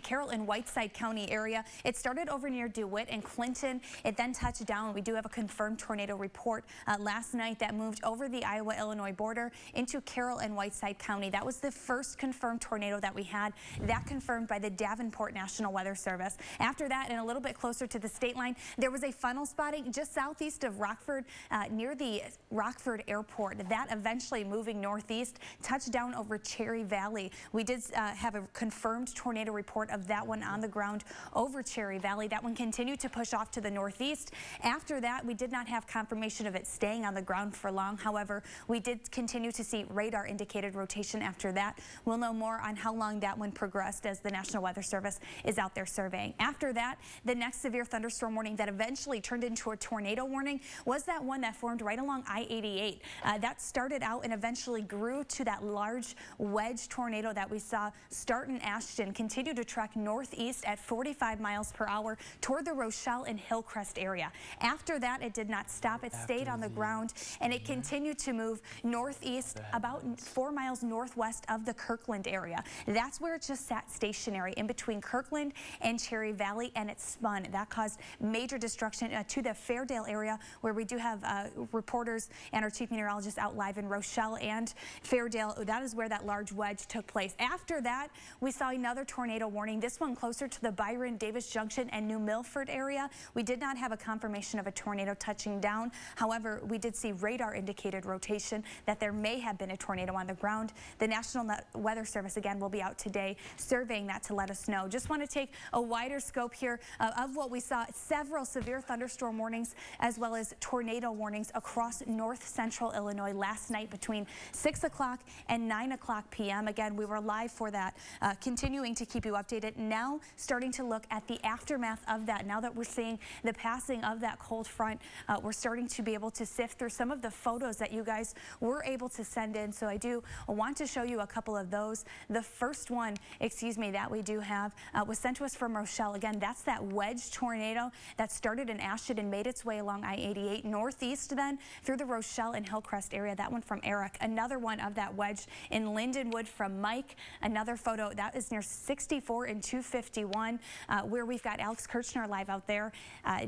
Speaker 5: Carroll and Whiteside County area. It started over near DeWitt and Clinton. It then touched down. We do have a confirmed tornado report last night that moved over the Iowa-Illinois border into Carroll and Whiteside County. That was the first confirmed tornado that we had. That confirmed by the Davenport National Weather Service. After that, and a little bit closer to the state line, there was a funnel spotting just southeast of Rockford, near the Rockford Airport. That eventually moving northeast, touched down over Cherry Valley. We did have a confirmed tornado report of that one on the ground over Cherry Valley. That one continued to push off to the northeast. After that, we did not have confirmation of it staying on the ground for long. However, we did continue to see radar indicated rotation after that. We'll know more on how long that one progressed as the National Weather Service is out there surveying. After that, the next severe thunderstorm warning that eventually turned into a tornado warning was that one that formed right along I-88. That started out and eventually grew to that large wedge tornado that we saw start in Ashton, continue to track northeast at 45 miles per hour toward the Rochelle and Hillcrest area. After that, it did not stop. It stayed on the ground, and it continued to move northeast about 4 miles northwest of the Kirkland area. That's where it just sat stationary in between Kirkland and Cherry Valley, and it spun. That caused major destruction to the Fairdale area, where we do have reporters and our chief meteorologist out live in Rochelle and Fairdale. That is where that large wedge took place. After that, we saw another tornado warning, this one closer to the Byron, Davis Junction, and New Milford area. We did not have a confirmation of a tornado touching down. However, we did see radar indicated rotation that there may have been a tornado on the ground. The National Weather Service, again, will be out today surveying that to let us know. Just want to take a wider scope here of what we saw. Several severe thunderstorm warnings as well as tornado warnings across north central Illinois last night between 6 o'clock and 9 o'clock p.m. Again, we were live for that, continuing to keep you updated. Now starting to look at the aftermath of that. Now that we're seeing the passing of that cold front, we're starting to be able to sift through some of the photos that you guys were able to send in. So I do want to show you a couple of those. The first one, that we do have was sent to us from Rochelle. Again, that's that wedge tornado that started in Ashton and made its way along I-88 northeast then through the Rochelle and Hillcrest area. That one from Eric. Another one of that wedge in Lindenwood from Mike. Another photo that is near 64 and 251 where we've got Alex Kirchner live out there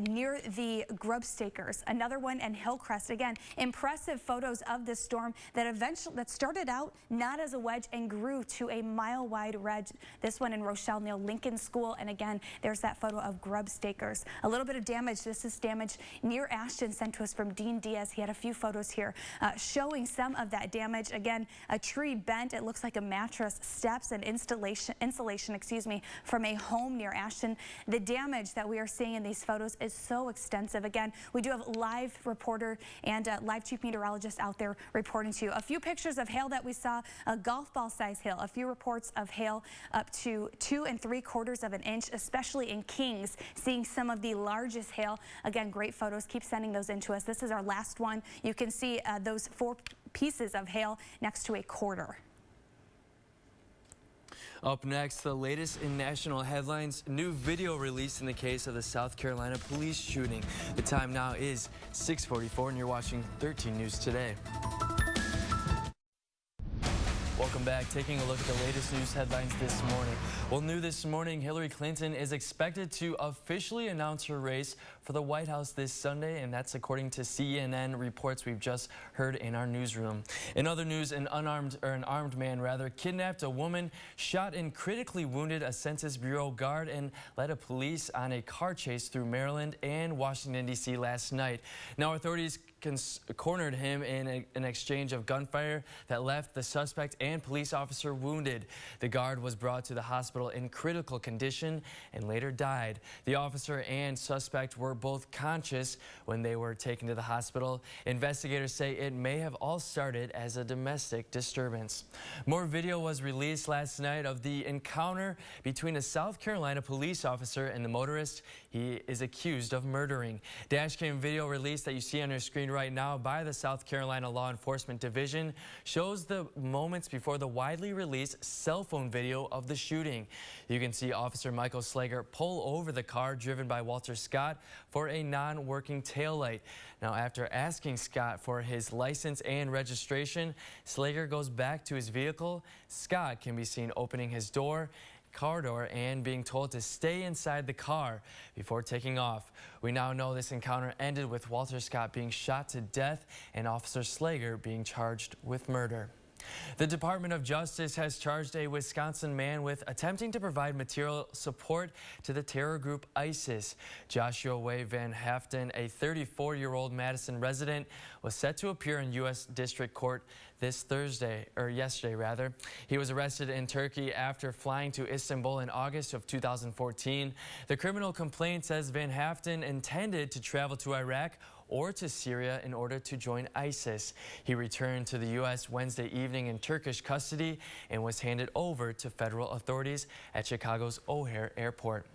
Speaker 5: near the Grubstakers. Another one in Hillcrest. Again, impressive photos of this storm that started out not as a wedge and grew to a mile-wide wedge. This one in Rochelle near Lincoln School. And again, there's that photo of Grubstakers. A little bit of damage. This is damage near Ashton sent to us from Dean Diaz. He had a few photos here showing some of that damage. Again, a tree bent. It looks like a mattress, steps and insulation, from a home near Ashton. The damage that we are seeing in these photos is so extensive. Again, we do have live reporter and live chief meteorologist out there reporting to you. A few pictures of hail that we saw, a golf ball size hail. A few reports of hail up to 2 3/4 of an inch, especially in Kings, seeing some of the largest hail. Again, great photos. Keep sending those in to us. This is our last one. You can see those 4 pieces of hail next to a quarter.
Speaker 4: Up next, the latest in national headlines, new video released in the case of the South Carolina police shooting. The time now is 6:44 and you're watching 13 News Today. Welcome back. Taking a look at the latest news headlines this morning. Well, new this morning, Hillary Clinton is expected to officially announce her race for the White House this Sunday, and that's according to CNN reports we've just heard in our newsroom. In other news, an armed man kidnapped a woman, shot and critically wounded a Census Bureau guard, and led a police on a car chase through Maryland and Washington, D.C. last night. Now, authorities cornered him in an exchange of gunfire that left the suspect and police officer wounded. The guard was brought to the hospital in critical condition and later died. The officer and suspect were both conscious when they were taken to the hospital. Investigators say it may have all started as a domestic disturbance. More video was released last night of the encounter between a South Carolina police officer and the motorist he is accused of murdering. Dashcam video released that you see on your screen right now by the South Carolina Law Enforcement Division shows the moments before the widely released cell phone video of the shooting. You can see Officer Michael Slager pull over the car driven by Walter Scott for a non-working taillight. Now, after asking Scott for his license and registration, Slager goes back to his vehicle. Scott can be seen opening his car door and being told to stay inside the car before taking off. We now know this encounter ended with Walter Scott being shot to death and Officer Slager being charged with murder. The Department of Justice has charged a Wisconsin man with attempting to provide material support to the terror group ISIS. Joshua Way Van Haften, a 34-year-old Madison resident, was set to appear in U.S. District Court yesterday. He was arrested in Turkey after flying to Istanbul in August of 2014. The criminal complaint says Van Haften intended to travel to Iraq or to Syria in order to join ISIS. He returned to the U.S. Wednesday evening in Turkish custody and was handed over to federal authorities at Chicago's O'Hare Airport.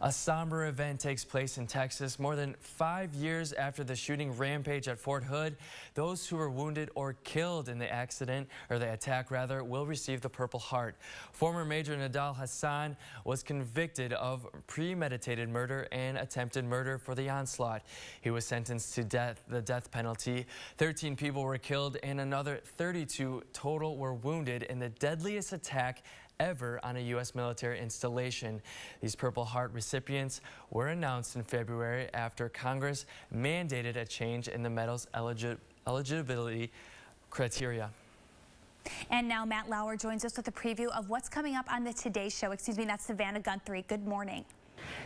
Speaker 4: A somber event takes place in Texas more than 5 years after the shooting rampage at Fort Hood. Those who were wounded or killed in the attack will receive the Purple Heart. Former Major Nadal Hassan was convicted of premeditated murder and attempted murder for the onslaught. He was sentenced to the death penalty. 13 people were killed and another 32 total were wounded in the deadliest attack ever on a U.S. military installation. These Purple Heart recipients were announced in February after Congress mandated a change in the medal's eligibility criteria.
Speaker 5: And now Matt Lauer joins us with a preview of what's coming up on the Today Show. That's Savannah Guthrie. Good morning.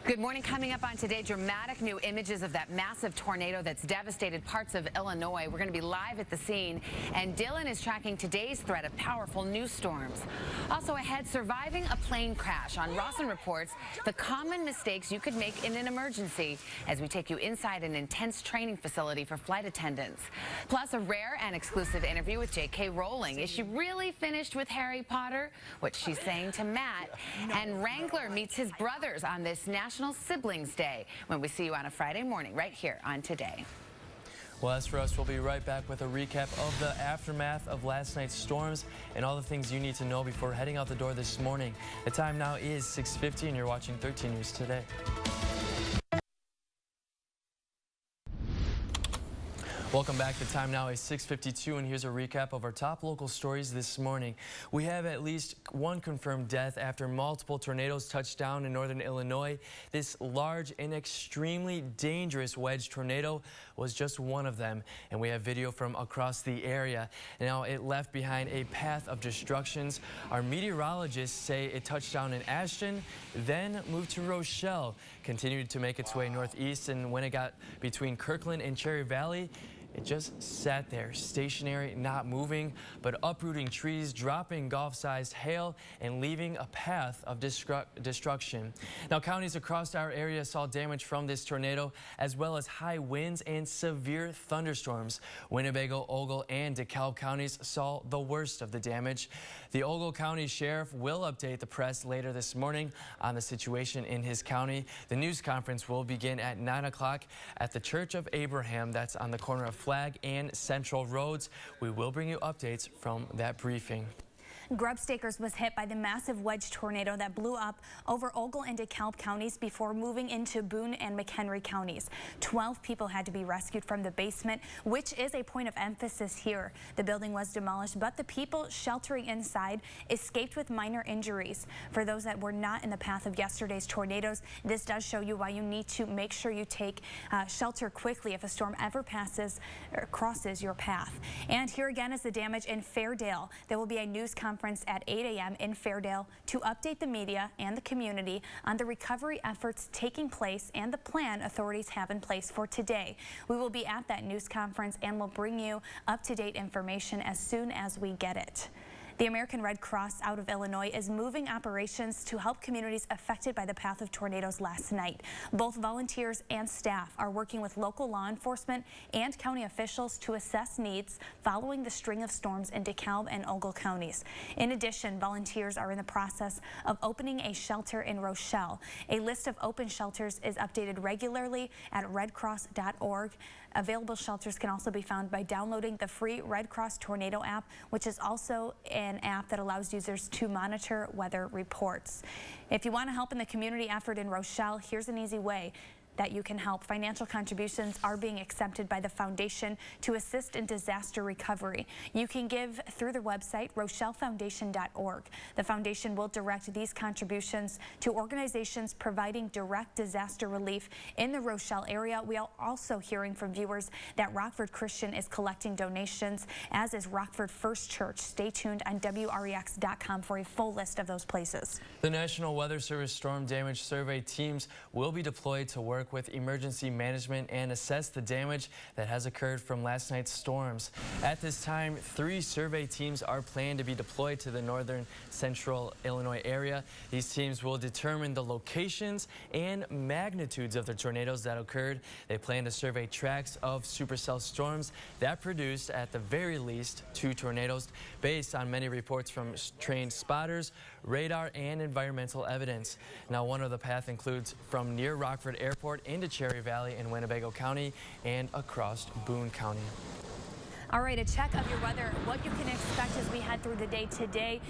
Speaker 7: Good morning. Coming up on Today, dramatic new images of that massive tornado that's devastated parts of Illinois. We're going to be live at the scene, and Dylan is tracking today's threat of powerful new storms. Also ahead, surviving a plane crash. On Rawson reports the common mistakes you could make in an emergency as we take you inside an intense training facility for flight attendants. Plus, a rare and exclusive interview with J.K. Rowling. Is she really finished with Harry Potter? What she's saying to Matt. And Wrangler meets his brothers on this National Siblings Day when we see you on a Friday morning right here on Today.
Speaker 4: Well, as for us, we'll be right back with a recap of the aftermath of last night's storms and all the things you need to know before heading out the door this morning. The time now is 6:50 and you're watching 13 News Today. Welcome back. The time now is 6:52 and here's a recap of our top local stories this morning. We have at least one confirmed death after multiple tornadoes touched down in northern Illinois. This large and extremely dangerous wedge tornado was just one of them, and we have video from across the area. Now, it left behind a path of destructions. Our meteorologists say it touched down in Ashton, then moved to Rochelle, continued to make its way northeast, and when it got between Kirkland and Cherry Valley, it just sat there, stationary, not moving, but uprooting trees, dropping golf-sized hail, and leaving a path of destruction. Now, counties across our area saw damage from this tornado, as well as high winds and severe thunderstorms. Winnebago, Ogle, and DeKalb counties saw the worst of the damage. The Ogle County Sheriff will update the press later this morning on the situation in his county. The news conference will begin at 9 o'clock at the Church of Abraham. That's on the corner of Flag and Central Roads. We will bring you updates from that briefing.
Speaker 5: Grubstakers was hit by the massive wedge tornado that blew up over Ogle and DeKalb counties before moving into Boone and McHenry counties. 12 people had to be rescued from the basement, which is a point of emphasis here. The building was demolished, but the people sheltering inside escaped with minor injuries. For those that were not in the path of yesterday's tornadoes, this does show you why you need to make sure you take shelter quickly if a storm ever passes or crosses your path. And here again is the damage in Fairdale. There will be a news conference at 8 a.m. in Fairdale to update the media and the community on the recovery efforts taking place and the plan authorities have in place for today. We will be at that news conference and will bring you up-to-date information as soon as we get it. The American Red Cross out of Illinois is moving operations to help communities affected by the path of tornadoes last night. Both volunteers and staff are working with local law enforcement and county officials to assess needs following the string of storms in DeKalb and Ogle counties. In addition, volunteers are in the process of opening a shelter in Rochelle. A list of open shelters is updated regularly at redcross.org. Available shelters can also be found by downloading the free Red Cross Tornado app, which is also an app that allows users to monitor weather reports. If you want to help in the community effort in Rochelle, here's an easy way that you can help. Financial contributions are being accepted by the foundation to assist in disaster recovery. You can give through the website rochellefoundation.org. The foundation will direct these contributions to organizations providing direct disaster relief in the Rochelle area. We are also hearing from viewers that Rockford Christian is collecting donations, as is Rockford First Church. Stay tuned on WREX.com for a full list of those places.
Speaker 4: The National Weather Service Storm Damage Survey teams will be deployed to work with emergency management and assess the damage that has occurred from last night's storms. At this time, 3 survey teams are planned to be deployed to the northern central Illinois area. These teams will determine the locations and magnitudes of the tornadoes that occurred. They plan to survey tracks of supercell storms that produced at the very least 2 tornadoes, based on many reports from trained spotters, radar, and environmental evidence. Now, one of the path includes from near Rockford Airport into Cherry Valley in Winnebago County and across Boone County.
Speaker 5: All right, a check of your weather, what you can expect as we head through the day today.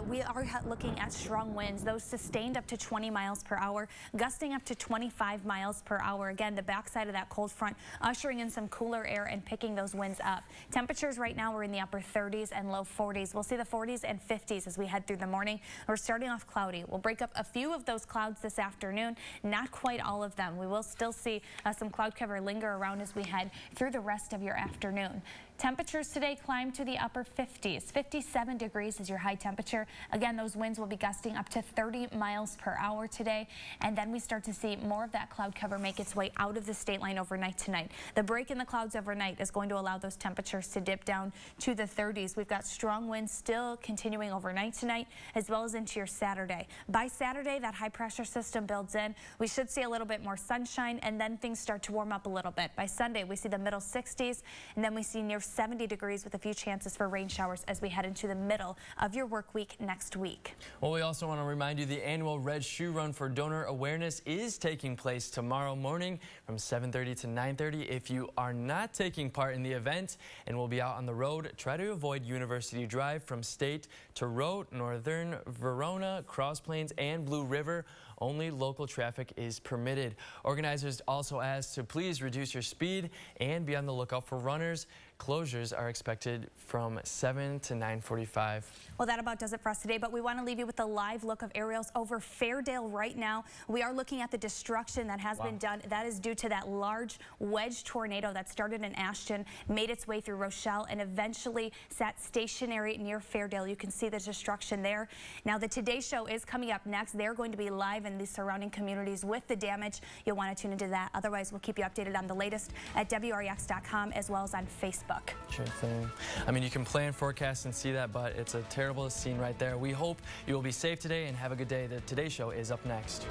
Speaker 5: We are looking at strong winds, those sustained up to 20 miles per hour, gusting up to 25 miles per hour. Again, the backside of that cold front ushering in some cooler air and picking those winds up. Temperatures right now are in the upper 30s and low 40s. We'll see the 40s and 50s as we head through the morning. We're starting off cloudy. We'll break up a few of those clouds this afternoon, not quite all of them. We will still see some cloud cover linger around as we head through the rest of your afternoon. Temperatures today climb to the upper 50s. 57 degrees is your high temperature. Again, those winds will be gusting up to 30 miles per hour today. And then we start to see more of that cloud cover make its way out of the state line overnight tonight. The break in the clouds overnight is going to allow those temperatures to dip down to the 30s. We've got strong winds still continuing overnight tonight, as well as into your Saturday. By Saturday, that high pressure system builds in. We should see a little bit more sunshine, and then things start to warm up a little bit. By Sunday, we see the middle 60s, and then we see near 70 degrees with a few chances for rain showers as we head into the middle of your work week next week.
Speaker 4: Well, we also want to remind you the annual Red Shoe Run for Donor Awareness is taking place tomorrow morning from 7:30 to 9:30. If you are not taking part in the event and will be out on the road, try to avoid University Drive from State to Rote, Northern Verona, Cross Plains, and Blue River. Only local traffic is permitted. Organizers also ask to please reduce your speed and be on the lookout for runners. Closures are expected from 7 to 9:45.
Speaker 5: Well, that about does it for us today, but we want to leave you with a live look of aerials over Fairdale right now. We are looking at the destruction that has been done. That is due to that large wedge tornado that started in Ashton, made its way through Rochelle, and eventually sat stationary near Fairdale. You can see the destruction there. Now, the Today Show is coming up next. They're going to be live in the surrounding communities with the damage. You'll want to tune into that. Otherwise, we'll keep you updated on the latest at WREX.com as well as on Facebook.
Speaker 4: Sure thing. I mean, you can plan, forecast, and see that, but it's a terrible scene right there. We hope you will be safe today and have a good day. The Today Show is up next.